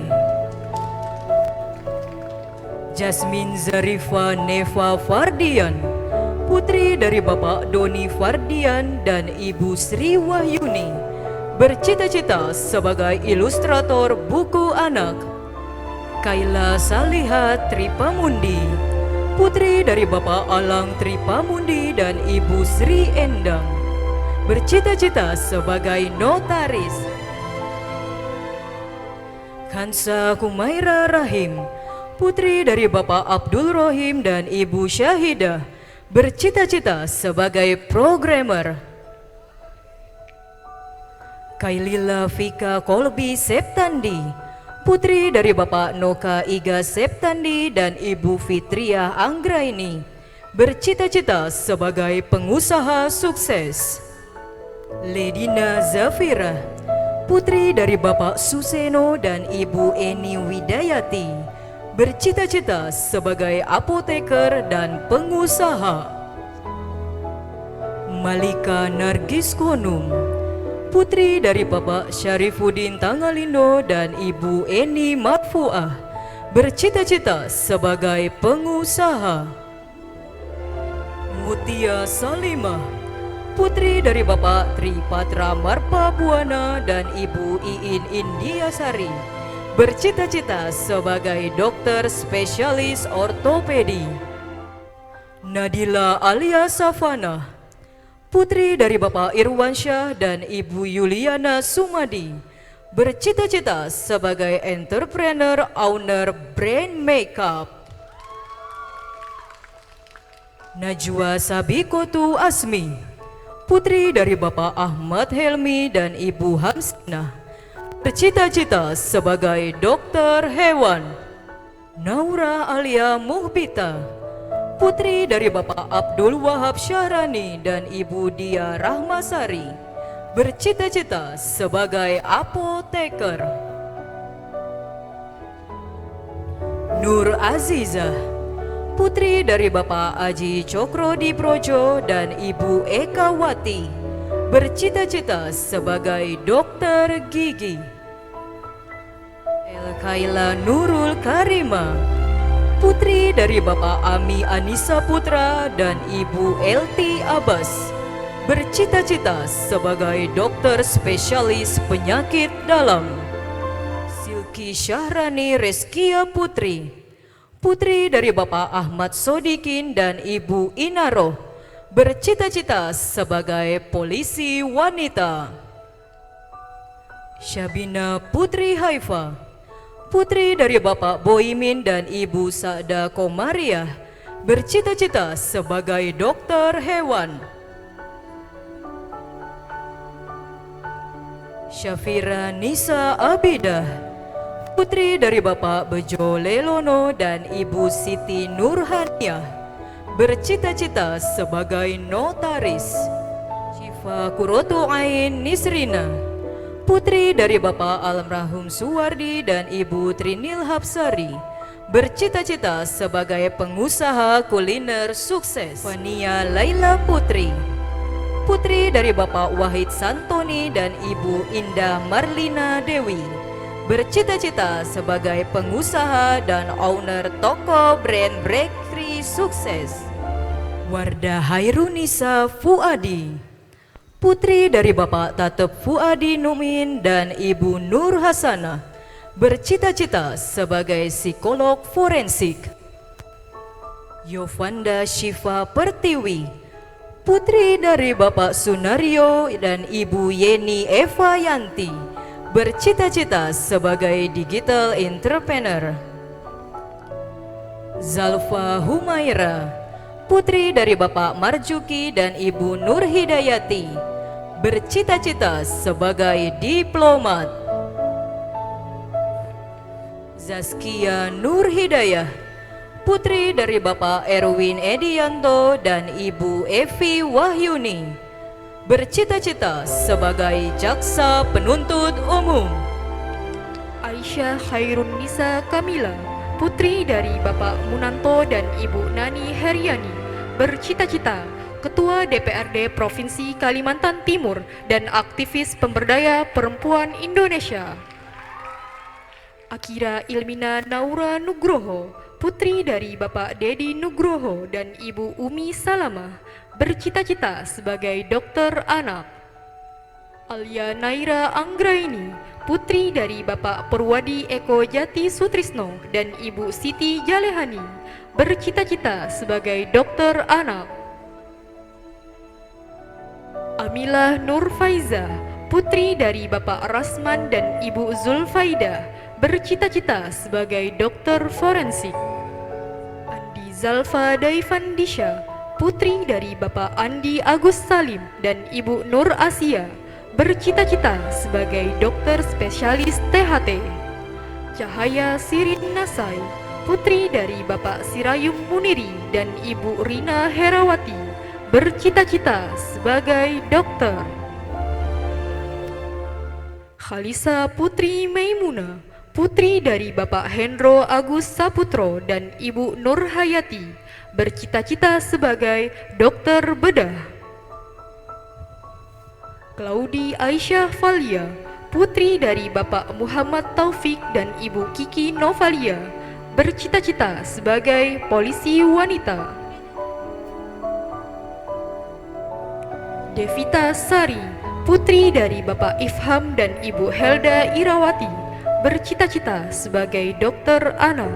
Jasmine Zarifa Neva Fardian, putri dari Bapak Doni Fardian dan Ibu Sri Wahyuni, bercita-cita sebagai ilustrator buku anak. Kaila Saliha Tripamundi, putri dari Bapak Alang Tripamundi dan Ibu Sri Endang, bercita-cita sebagai notaris. Kansa Kumaira Rahim, putri dari Bapak Abdul Rohim dan Ibu Syahidah, bercita-cita sebagai programmer. Kailila Vika Kolbi Septandi, putri dari Bapak Noka Iga Septandi dan Ibu Fitriah Anggraini, bercita-cita sebagai pengusaha sukses. Ledina Zafira, putri dari Bapak Suseno dan Ibu Eni Widayati, bercita-cita sebagai apoteker dan pengusaha. Malika Nargis Konum, putri dari Bapak Syarifuddin Tangalindo dan Ibu Eni Marfuah, bercita-cita sebagai pengusaha. Mutia Salimah, putri dari Bapak Tripatra Marpa Buana dan Ibu Iin Indiasari, bercita-cita sebagai dokter spesialis ortopedi. Nadila Alia Safana, putri dari Bapak Irwansyah dan Ibu Yuliana Sumadi, bercita-cita sebagai entrepreneur owner brand makeup. Najwa Sabikotu Asmi, putri dari Bapak Ahmad Helmi dan Ibu Hamsinah, bercita-cita sebagai dokter hewan. Naura Alia Muhbita, putri dari Bapak Abdul Wahab Syahrani dan Ibu Dia Rahmasari, bercita-cita sebagai apoteker. Nur Azizah, putri dari Bapak Aji Cokro Diprojo dan Ibu Eka Wati, bercita-cita sebagai dokter gigi. Kaila Nurul Karima, putri dari Bapak Ami Anissa Putra dan Ibu Elti Abbas, bercita-cita sebagai dokter spesialis penyakit dalam. Silki Syahrani Reskia Putri, putri dari Bapak Ahmad Sodikin dan Ibu Inaroh, bercita-cita sebagai polisi wanita. Syabina Putri Haifa, putri dari Bapak Boimin dan Ibu Sa'da Komariah, bercita-cita sebagai dokter hewan. Syafira Nisa Abidah, putri dari Bapak Bejo Lelono dan Ibu Siti Nurhaniah, bercita-cita sebagai notaris. Syifa Kurotu Ain Nisrina, putri dari Bapak Almarhum Suwardi dan Ibu Trinil Hapsari, bercita-cita sebagai pengusaha kuliner sukses. Fania Laila Putri, putri dari Bapak Wahid Santoni dan Ibu Indah Marlina Dewi, bercita-cita sebagai pengusaha dan owner toko brand bakery sukses. Wardah Hairunisa Fuadi, putri dari Bapak Tatep Fuadi Numin dan Ibu Nur Hasanah, bercita-cita sebagai psikolog forensik. Yovanda Syifa Pertiwi, putri dari Bapak Sunario dan Ibu Yeni Eva Yanti, bercita-cita sebagai digital entrepreneur. Zalfa Humaira, putri dari Bapak Marjuki dan Ibu Nur Hidayati, bercita-cita sebagai diplomat. Zaskia Nur Hidayah, putri dari Bapak Erwin Edianto dan Ibu Evi Wahyuni, bercita-cita sebagai jaksa penuntut umum. Aisyah Khairun Nisa Kamila, putri dari Bapak Munanto dan Ibu Nani Heriani, bercita-cita Ketua DPRD Provinsi Kalimantan Timur dan aktivis pemberdaya perempuan Indonesia. Akira Ilmina Naura Nugroho, putri dari Bapak Dedi Nugroho dan Ibu Umi Salamah, bercita-cita sebagai dokter anak. Alia Naira Anggraini, putri dari Bapak Purwadi Eko Jati Sutrisno dan Ibu Siti Jalehani, bercita-cita sebagai dokter anak. Amilah Nur Faiza, putri dari Bapak Rasman dan Ibu Zulfaida, bercita-cita sebagai dokter forensik. Andi Zalfa Daifandisha, putri dari Bapak Andi Agus Salim dan Ibu Nur Asia, bercita-cita sebagai dokter spesialis THT. Cahaya Sirin Nasai, putri dari Bapak Sirayum Muniri dan Ibu Rina Herawati, bercita-cita sebagai dokter. Khalisa Putri Maimuna, putri dari Bapak Hendro Agus Saputro dan Ibu Nur Hayati, bercita-cita sebagai dokter bedah. Claudi Aisyah Valia, putri dari Bapak Muhammad Taufik dan Ibu Kiki Novalia, bercita-cita sebagai polisi wanita. Devita Sari, putri dari Bapak Ifham dan Ibu Helda Irawati, bercita-cita sebagai dokter anak.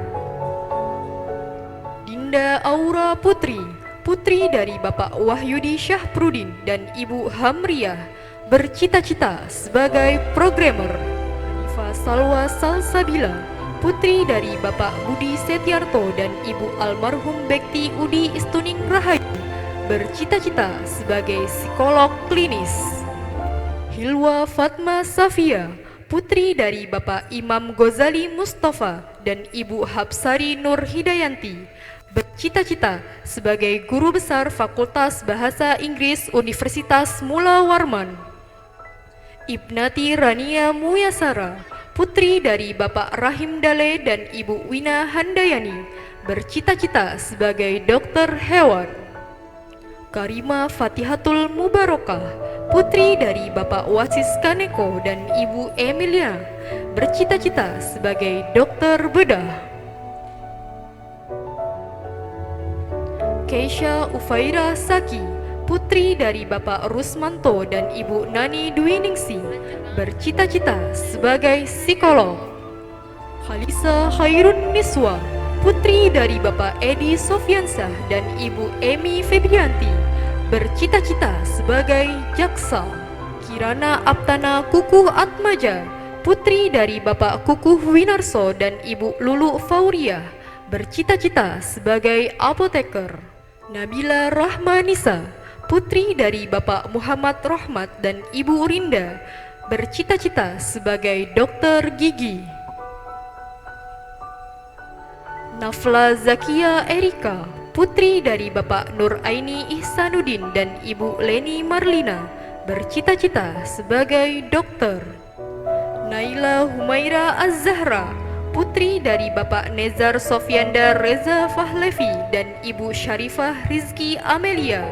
Dinda Aura Putri, putri dari Bapak Wahyudi Syahprudin dan Ibu Hamriah, bercita-cita sebagai programmer. Hanifa Salwa Salsabila, putri dari Bapak Budi Setiarto dan Ibu almarhum Bekti Udi Istuning Rahayu, bercita-cita sebagai psikolog klinis. Hilwa Fatma Safia, putri dari Bapak Imam Ghazali Mustafa dan Ibu Hapsari Nur Hidayanti, bercita-cita sebagai guru besar Fakultas Bahasa Inggris Universitas Mula Warman. Ibnati Rania Muyasara, putri dari Bapak Rahim Dale dan Ibu Wina Handayani, bercita-cita sebagai dokter hewan. Karima Fatihatul Mubarokah, putri dari Bapak Wasis Kaneko dan Ibu Emilia, bercita-cita sebagai dokter bedah. Keisha Ufaira Saki, putri dari Bapak Rusmanto dan Ibu Nani Dwiningsi, bercita-cita sebagai psikolog. Khalisa Khairun Niswa, putri dari Bapak Edi Sofyansah dan Ibu Emi Febrianti, bercita-cita sebagai jaksa. Kirana Aptana Kukuh Atmaja, putri dari Bapak Kukuh Winarso dan Ibu Lulu Fauriah, bercita-cita sebagai apoteker. Nabila Rahmanisa, putri dari Bapak Muhammad Rohmat dan Ibu Rinda, bercita-cita sebagai dokter gigi. Nafla Zakia Erika, putri dari Bapak Nur Aini Ihsanuddin dan Ibu Leni Marlina, bercita-cita sebagai dokter. Naila Humaira Az-Zahra, putri dari Bapak Nezar Sofyanda Reza Fahlevi dan Ibu Syarifah Rizki Amelia,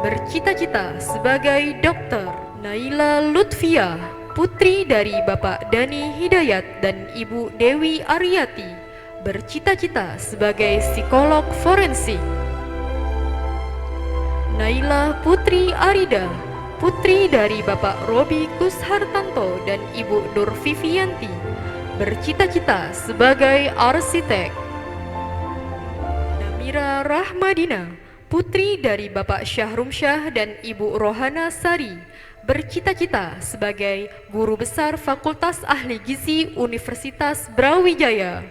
bercita-cita sebagai dokter. Naila Lutfia, putri dari Bapak Dani Hidayat dan Ibu Dewi Aryati, bercita-cita sebagai psikolog forensik. Naila Putri Arida, putri dari Bapak Robi Kushartanto dan Ibu Nur Vivianti, bercita-cita sebagai arsitek. Namira Rahmadina, putri dari Bapak Syahrumsyah dan Ibu Rohana Sari, bercita-cita sebagai guru besar Fakultas Ahli Gizi Universitas Brawijaya.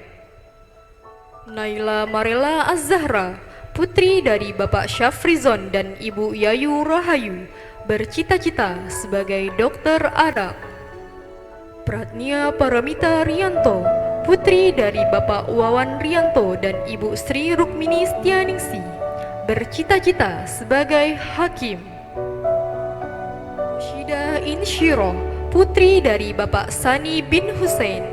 Naila Marela Az-Zahra, putri dari Bapak Syafrizon dan Ibu Yayu Rahayu, bercita-cita sebagai dokter anak. Pratnia Paramita Rianto, putri dari Bapak Wawan Rianto dan Ibu Sri Rukmini Setianingsi, bercita-cita sebagai hakim. Shida Insyiro, putri dari Bapak Sani bin Hussein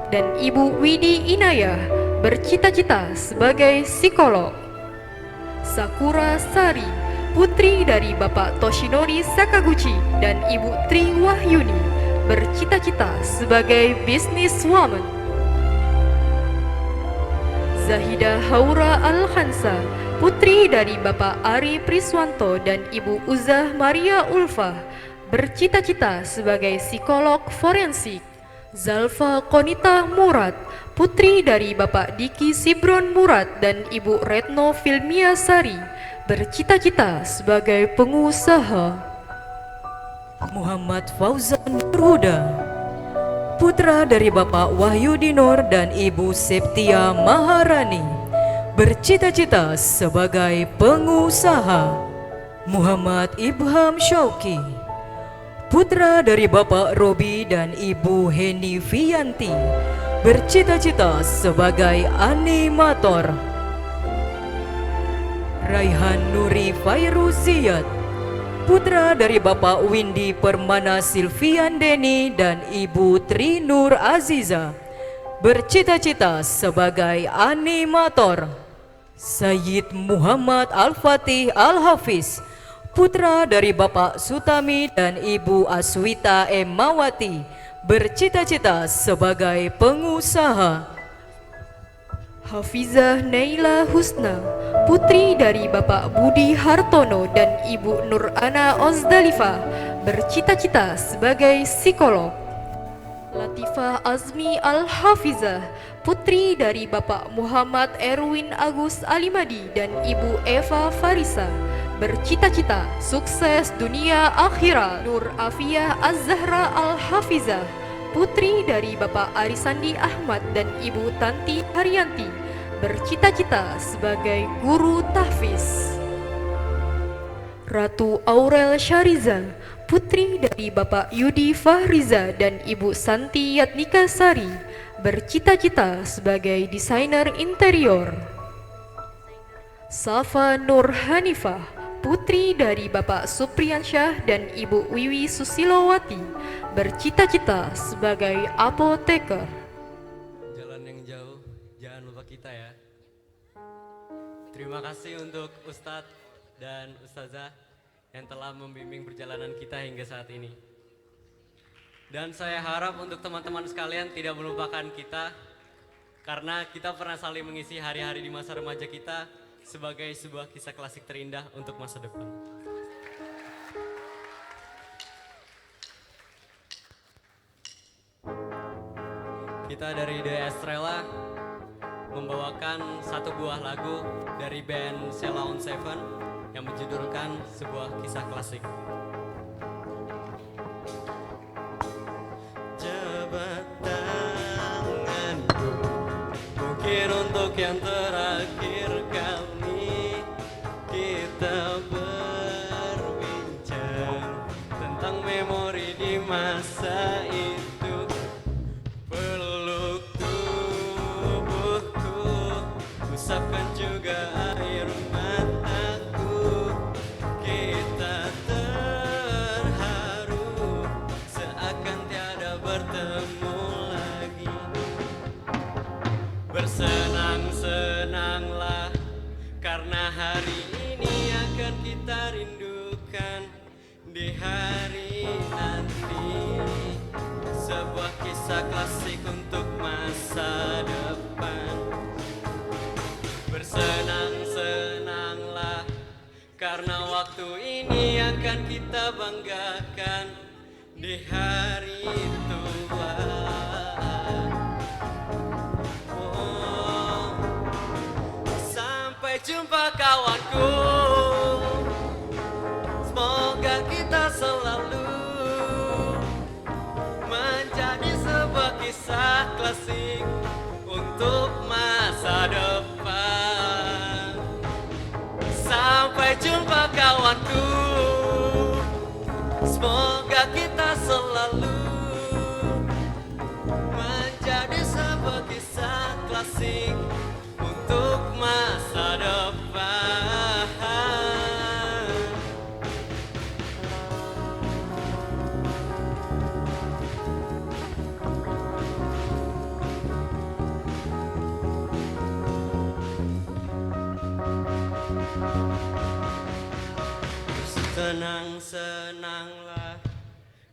dan Ibu Widi Inayah, bercita-cita sebagai psikolog. Sakura Sari, putri dari Bapak Toshinori Sakaguchi dan Ibu Tri Wahyuni, bercita-cita sebagai businesswoman. Zahida Haura Al-Khansa, putri dari Bapak Ari Priswanto dan Ibu Uzah Maria Ulfa, bercita-cita sebagai psikolog forensik. Zalfa Konita Murad, putri dari Bapak Diki Sibron Murad dan Ibu Retno Filmia Sari, bercita-cita sebagai pengusaha. Muhammad Fauzan Nurhuda, putra dari Bapak Wahyudi Nur dan Ibu Septia Maharani, bercita-cita sebagai pengusaha. Muhammad Ibham Syauqi, putra dari Bapak Robi dan Ibu Heni Vianti, bercita-cita sebagai animator. Raihan Nuri Fairuziyat, putra dari Bapak Windy Permana Silvian Deni dan Ibu Tri Nur Aziza, bercita-cita sebagai animator. Sayyid Muhammad Al-Fatih Al-Hafiz, putra dari Bapak Sutami dan Ibu Aswita Emawati, bercita-cita sebagai pengusaha. Hafizah Naila Husna, putri dari Bapak Budi Hartono dan Ibu Nur Ana Ozdalifah, bercita-cita sebagai psikolog. Latifah Azmi Al-Hafizah, putri dari Bapak Muhammad Erwin Agus Alimadi dan Ibu Eva Farisa, bercita-cita sukses dunia akhirat. Nur Afiyah Az-Zahra Al-Hafizah, putri dari Bapak Arisandi Ahmad dan Ibu Tanti Haryanti, bercita-cita sebagai guru tahfiz. Ratu Aurel Syariza, putri dari Bapak Yudi Fahriza dan Ibu Santi Yatnika Sari, bercita-cita sebagai desainer interior. Safa Nur Hanifah, putri dari Bapak Supriyansyah dan Ibu Wiwi Susilowati, bercita-cita sebagai apoteker. Jalan yang jauh, jangan lupa kita ya. Terima kasih untuk Ustadz dan Ustazah yang telah membimbing perjalanan kita hingga saat ini. Dan saya harap untuk teman-teman sekalian tidak melupakan kita, karena kita pernah saling mengisi hari-hari di masa remaja kita sebagai sebuah kisah klasik terindah untuk masa depan. Kita dari The Estrella membawakan satu buah lagu dari band Sheila on Seven yang menjudulkan sebuah kisah klasik. Jabat tanganku, mungkin untuk yang terakhir kali kita berbincang tentang memori di masa itu. Peluk tubuhku, usapkan juga air mataku. Kita terharu seakan tiada bertemu lagi. Bersenang-senanglah karena hari ini akan kita rindukan di hari nanti. Sebuah kisah klasik untuk masa depan. Bersenang-senanglah karena waktu ini akan kita banggakan di hari tua. jumpa kawanku. Semoga kita selalu menjadi sebuah kisah klasik untuk masa depan. Sampai jumpa kawanku. Semoga kita selalu menjadi sebuah kisah klasik untuk masa depan. Senang-senanglah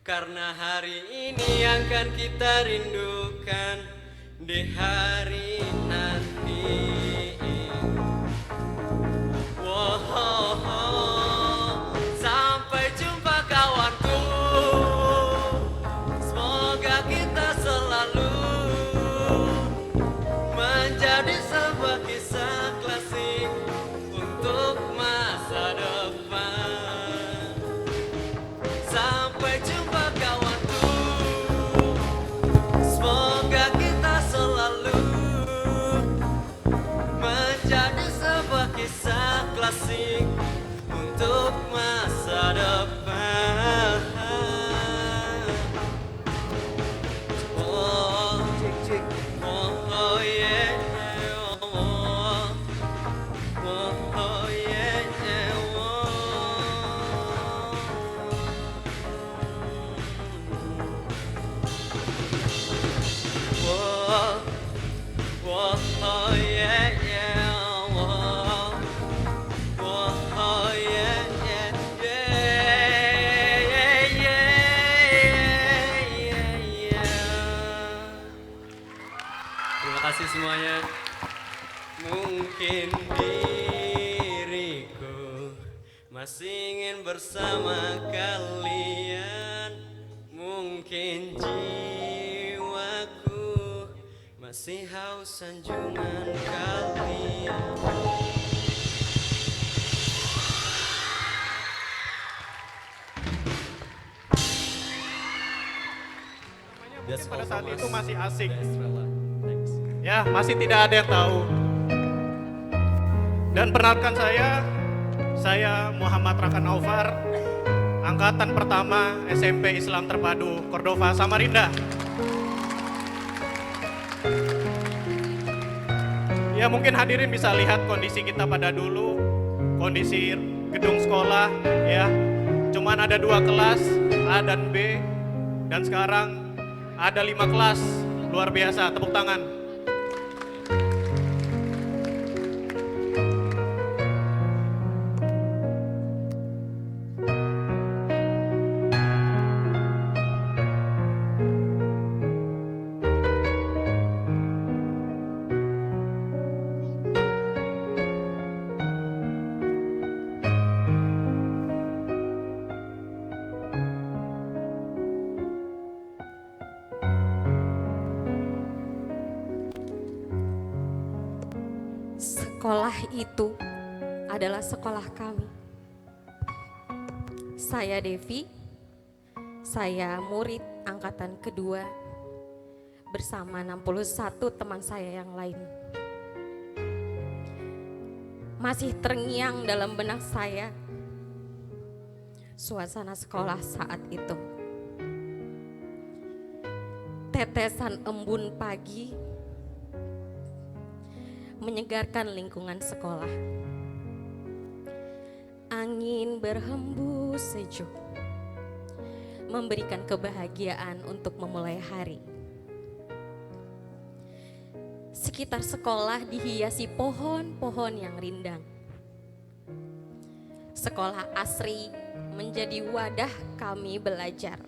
karena hari ini akan kita rindukan di hari nanti. Wow, sampai jumpa kawanku. Semoga kita selalu menjadi sebuah kisah klasik untuk masa depan. Sampai jumpa kawanku. Semoga kita selalu menjadi sebuah kisah klasik untuk masa depan. Oh, oh yeah, oh, oh yeah, oh, oh yeah, oh yeah, terima kasih semuanya. Mungkin diriku masih ingin bersama kalian. Mungkin jiwaku masih haus sanjungan kalian. Mungkin pada saat itu masih asing. Ya, masih tidak ada yang tahu. Dan perkenalkan saya Muhammad Raka Naufar, angkatan pertama SMP Islam Terpadu Cordova Samarinda. Ya, mungkin hadirin bisa lihat kondisi kita pada dulu, kondisi gedung sekolah ya. Cuman ada 2 kelas, A dan B, dan sekarang ada 5 kelas. Luar biasa, tepuk tangan. Sekolah itu adalah sekolah kami. Saya Devi, saya murid angkatan kedua bersama 61 teman saya yang lain. Masih terngiang dalam benak saya suasana sekolah saat itu. Tetesan embun pagi menyegarkan lingkungan sekolah. Angin berhembus sejuk, memberikan kebahagiaan untuk memulai hari. Sekitar sekolah dihiasi pohon-pohon yang rindang. Sekolah asri menjadi wadah kami belajar.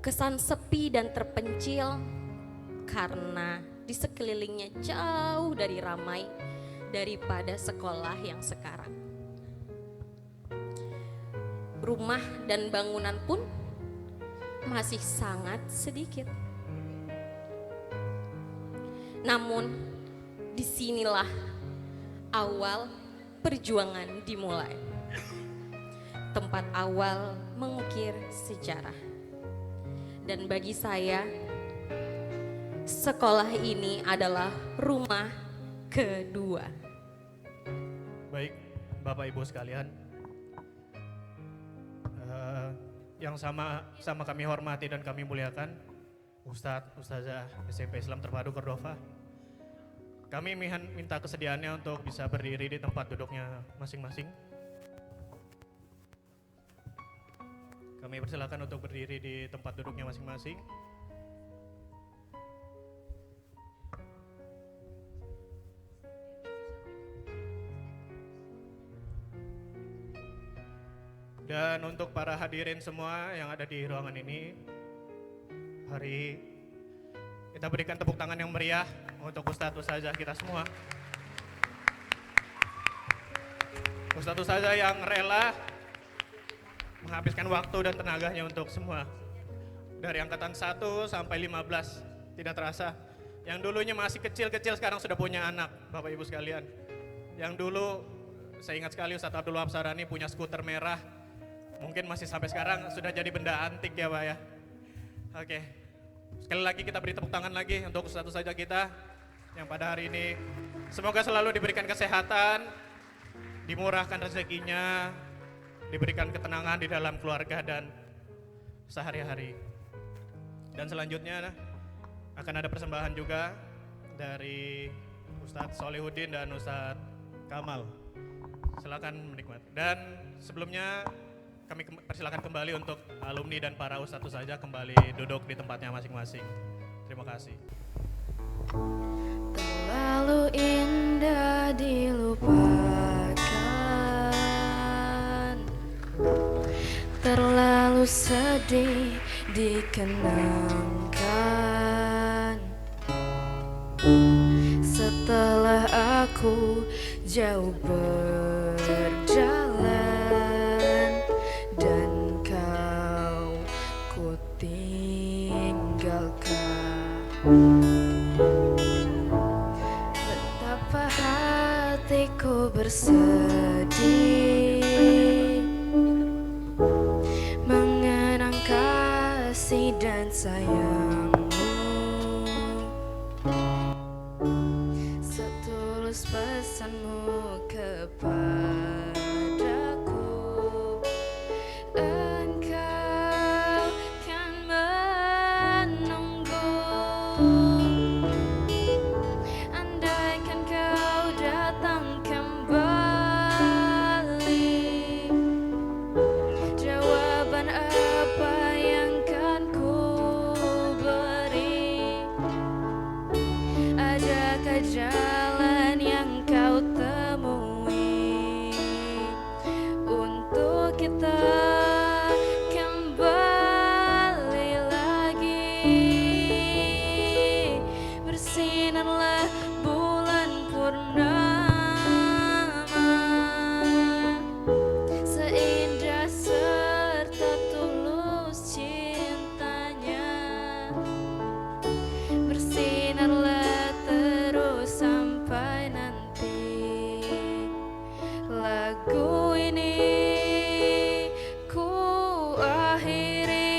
Kesan sepi dan terpencil karena di sekelilingnya jauh dari ramai daripada sekolah yang sekarang. Rumah dan bangunan pun masih sangat sedikit. Namun disinilah awal perjuangan dimulai. Tempat awal mengukir sejarah. Dan bagi saya, sekolah ini adalah rumah kedua. Baik, Bapak Ibu sekalian, yang sama kami hormati dan kami muliakan, Ustadz, Ustazah SMP Islam Terpadu Cordova. Kami minta kesediaannya untuk bisa berdiri di tempat duduknya masing-masing. Kami persilakan untuk berdiri di tempat duduknya masing-masing. Dan untuk para hadirin semua yang ada di ruangan ini, hari kita berikan tepuk tangan yang meriah untuk Ustadz Ustazah kita semua. Ustadz Ustazah yang rela menghabiskan waktu dan tenaganya untuk semua. Dari angkatan 1 sampai 15, tidak terasa. Yang dulunya masih kecil-kecil sekarang sudah punya anak, Bapak Ibu sekalian. Yang dulu, saya ingat sekali Ustadz Abdul Wahab Sarani punya skuter merah. Mungkin masih sampai sekarang sudah jadi benda antik ya Pak ya. Oke, sekali lagi kita beri tepuk tangan lagi untuk Ustadz Ustazah kita yang pada hari ini. Semoga selalu diberikan kesehatan, dimurahkan rezekinya, diberikan ketenangan di dalam keluarga dan sehari-hari. Dan selanjutnya akan ada persembahan juga dari Ustadz Solihuddin dan Ustadz Kamal. Silakan menikmati. Dan sebelumnya kami persilakan kembali untuk alumni dan para ustadz saja kembali duduk di tempatnya masing-masing. Terima kasih. Terlalu indah dilupakan, terlalu sedih dikenangkan. Setelah aku jauh berjalan dan kau ku tinggalkan, betapa hatiku bersedih mengenang kasih dan sayangmu. Setulus pesanmu kepadaku, engkau kan menunggu. Andaikan kau datang kembali, jawaban apa yang kan ku beri? Adakah jalan yang kau temui untuk kita kembali lagi? Bersinarlah bulan purnama, seindah serta tulus cintanya. Bersinarlah terus sampai nanti lagu ini ku akhiri.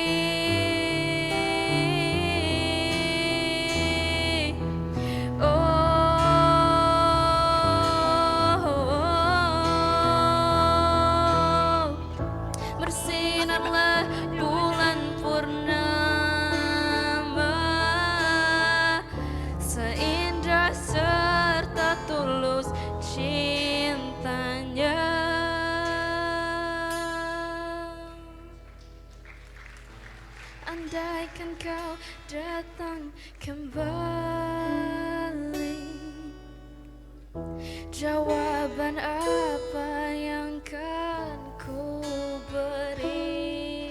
Bersinarlah bulan purnama, seindah serta tulus cintanya. Andaikan kau datang kembali, jawaban apa yang kan ku beri?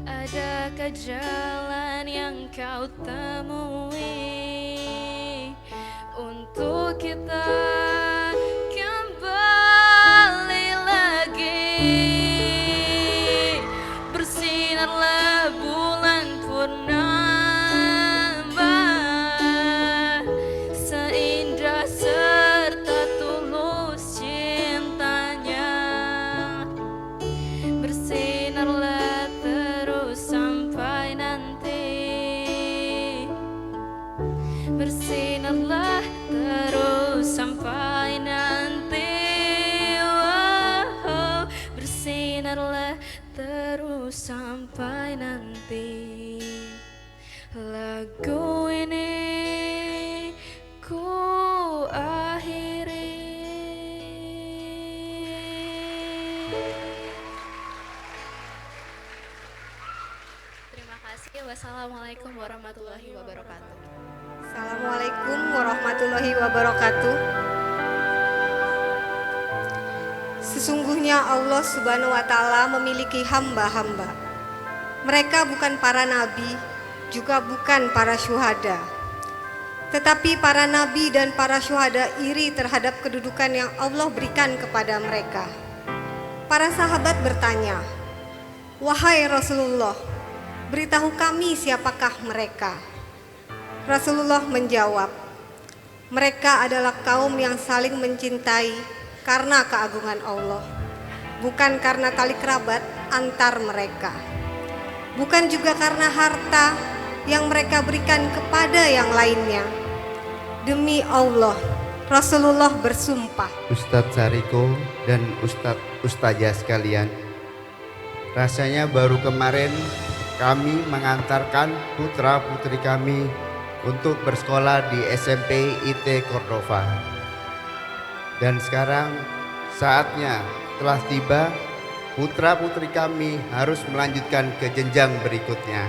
Adakah jalan yang kau temui untuk kita kembali lagi? Bersinarlah bulan purnama, seindah akhiri. Terima kasih. Wassalamualaikum warahmatullahi wabarakatuh. Assalamualaikum warahmatullahi wabarakatuh. Sesungguhnya Allah Subhanahu wa Ta'ala memiliki hamba-hamba. Mereka bukan para nabi, juga bukan para syuhada. Tetapi para nabi dan para syuhada iri terhadap kedudukan yang Allah berikan kepada mereka. Para sahabat bertanya, "Wahai Rasulullah, beritahu kami siapakah mereka?" Rasulullah menjawab, "Mereka adalah kaum yang saling mencintai karena keagungan Allah, bukan karena tali kerabat antar mereka, bukan juga karena harta yang mereka berikan kepada yang lainnya. Demi Allah, Rasulullah bersumpah." Ustadz Sariko dan Ustazah sekalian, rasanya baru kemarin kami mengantarkan putra-putri kami untuk bersekolah di SMP IT Cordova. Dan sekarang saatnya telah tiba, putra-putri kami harus melanjutkan ke jenjang berikutnya.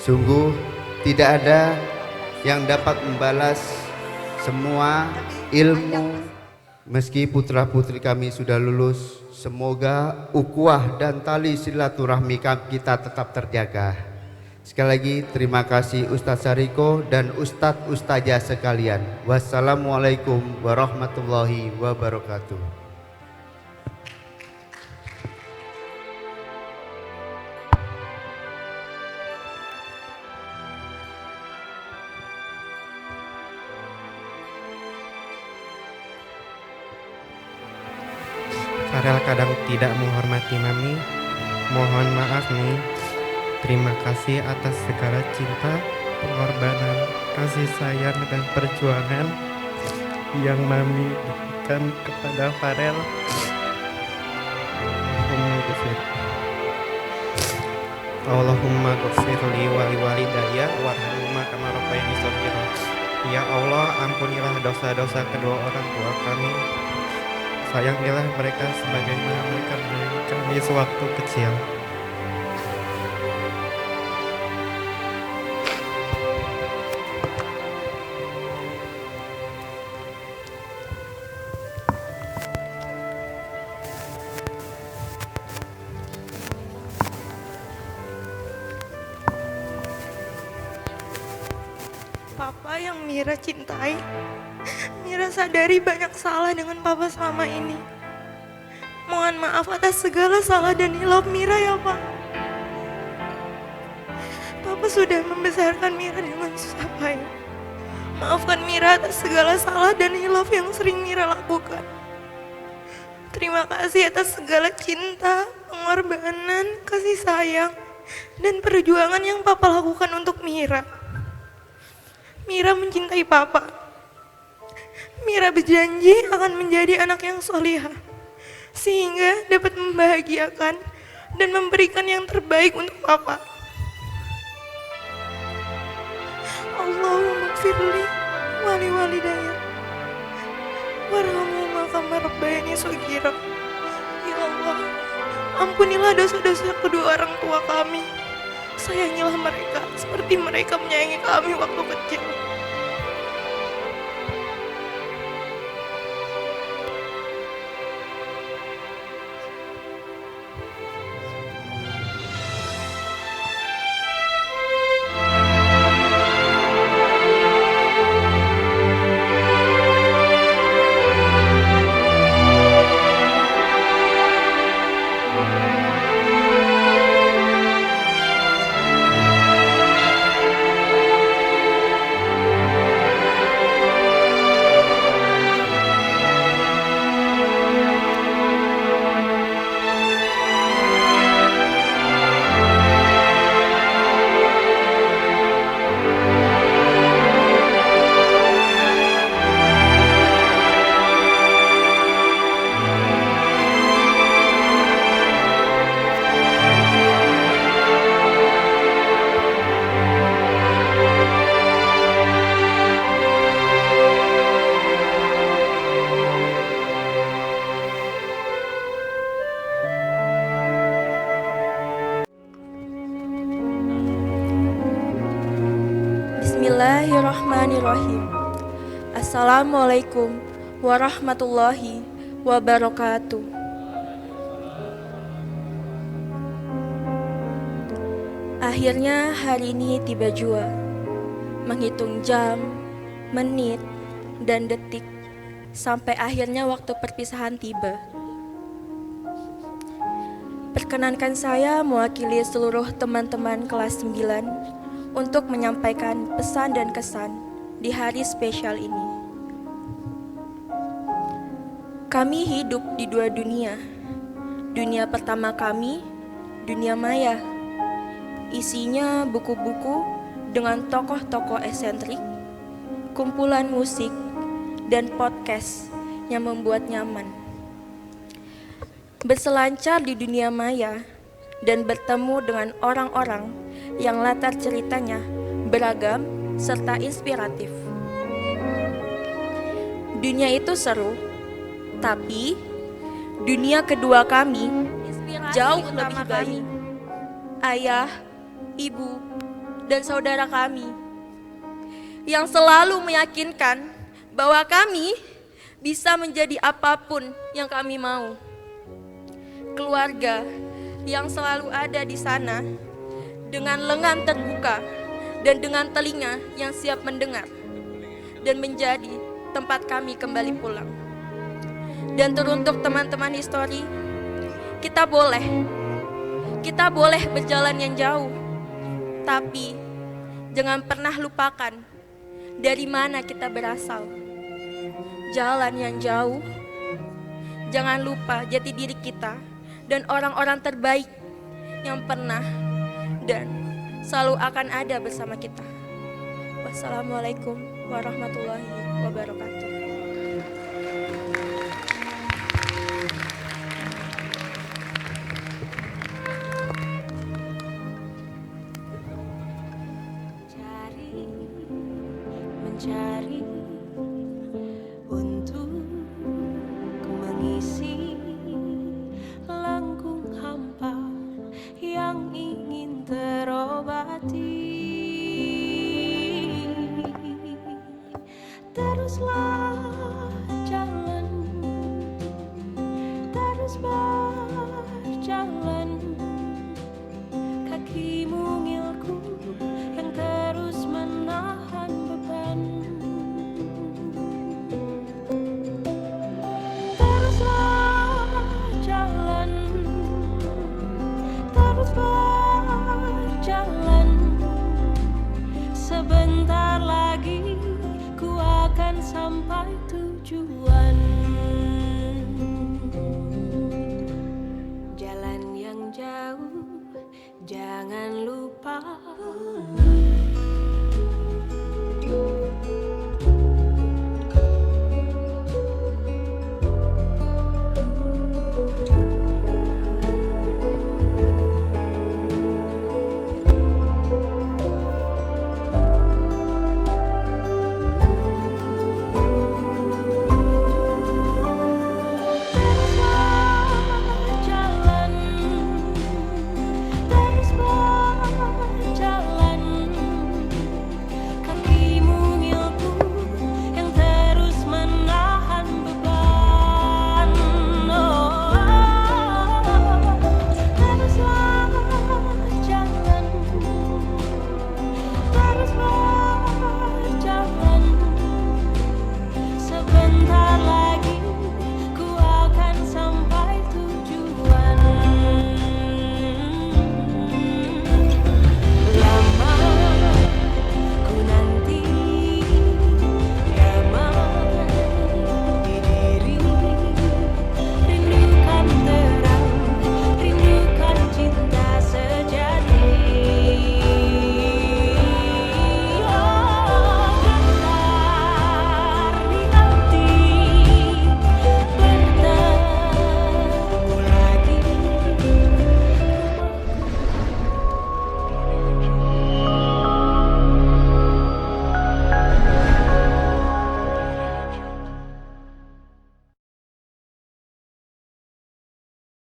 Sungguh tidak ada yang dapat membalas semua ilmu. Meski putra-putri kami sudah lulus, semoga ukhuwah dan tali silaturahmi kita tetap terjaga. Sekali lagi terima kasih Ustadz Sariko dan Ustazah sekalian. Wassalamualaikum warahmatullahi wabarakatuh. Farel kadang tidak menghormati Mami. Mohon maaf nih. Terima kasih atas segala cinta, pengorbanan, kasih sayang dan perjuangan yang Mami berikan kepada Farel. Allahumma ghfir li wa li walidayya warhamhuma kama rabbayani shaghira. Ya Allah, ampunilah dosa-dosa kedua orang tua kami. Sayangilah mereka sebagaimana mereka menyayangi kami sewaktu kecil. Papa yang Mira cintai. Mira sadari banyak salah dengan Papa selama ini. Mohon maaf atas segala salah dan hilaf Mira ya Pak. Papa sudah membesarkan Mira dengan susah payah. Maafkan Mira atas segala salah dan hilaf yang sering Mira lakukan. Terima kasih atas segala cinta, pengorbanan, kasih sayang, dan perjuangan yang Papa lakukan untuk Mira. Mira mencintai Papa. Mira berjanji akan menjadi anak yang solihah, sehingga dapat membahagiakan dan memberikan yang terbaik untuk Papa. Allahumma gfirli wali walidayya warhamhuma kama rabbayani shaghira. Ya Allah, ampunilah dosa-dosa kedua orang tua kami. Sayangilah mereka seperti mereka menyayangi kami waktu kecil. Bismillahirrahmanirrahim. Assalamualaikum warahmatullahi wabarakatuh. Akhirnya hari ini tiba jua, menghitung jam, menit, dan detik, sampai akhirnya waktu perpisahan tiba. Perkenankan saya mewakili seluruh teman-teman kelas 9 untuk menyampaikan pesan dan kesan di hari spesial ini. Kami hidup di dua dunia. Dunia pertama kami, dunia maya. Isinya buku-buku dengan tokoh-tokoh eksentrik, kumpulan musik, dan podcast yang membuat nyaman. Berselancar di dunia maya dan bertemu dengan orang-orang yang latar ceritanya beragam serta inspiratif. Dunia itu seru, tapi dunia kedua kami jauh lebih baik. Ayah, ibu, dan saudara kami yang selalu meyakinkan bahwa kami bisa menjadi apapun yang kami mau. Keluarga yang selalu ada di sana dengan lengan terbuka dan dengan telinga yang siap mendengar dan menjadi tempat kami kembali pulang. Dan teruntuk teman-teman histori, kita boleh berjalan yang jauh, tapi jangan pernah lupakan dari mana kita berasal. Jalan yang jauh, jangan lupa jati diri kita dan orang-orang terbaik yang pernah dan selalu akan ada bersama kita. Wassalamualaikum warahmatullahi wabarakatuh. Mencari untuk mengisi langkung hampa yang ingin terobati. Teruslah jalan, terus berjalan, kaki mungilku yang terus menahan beban. Teruslah jalan, terus berjalan, sebentar lagi ku akan sampai tujuan. Jalan yang jauh, jangan lupa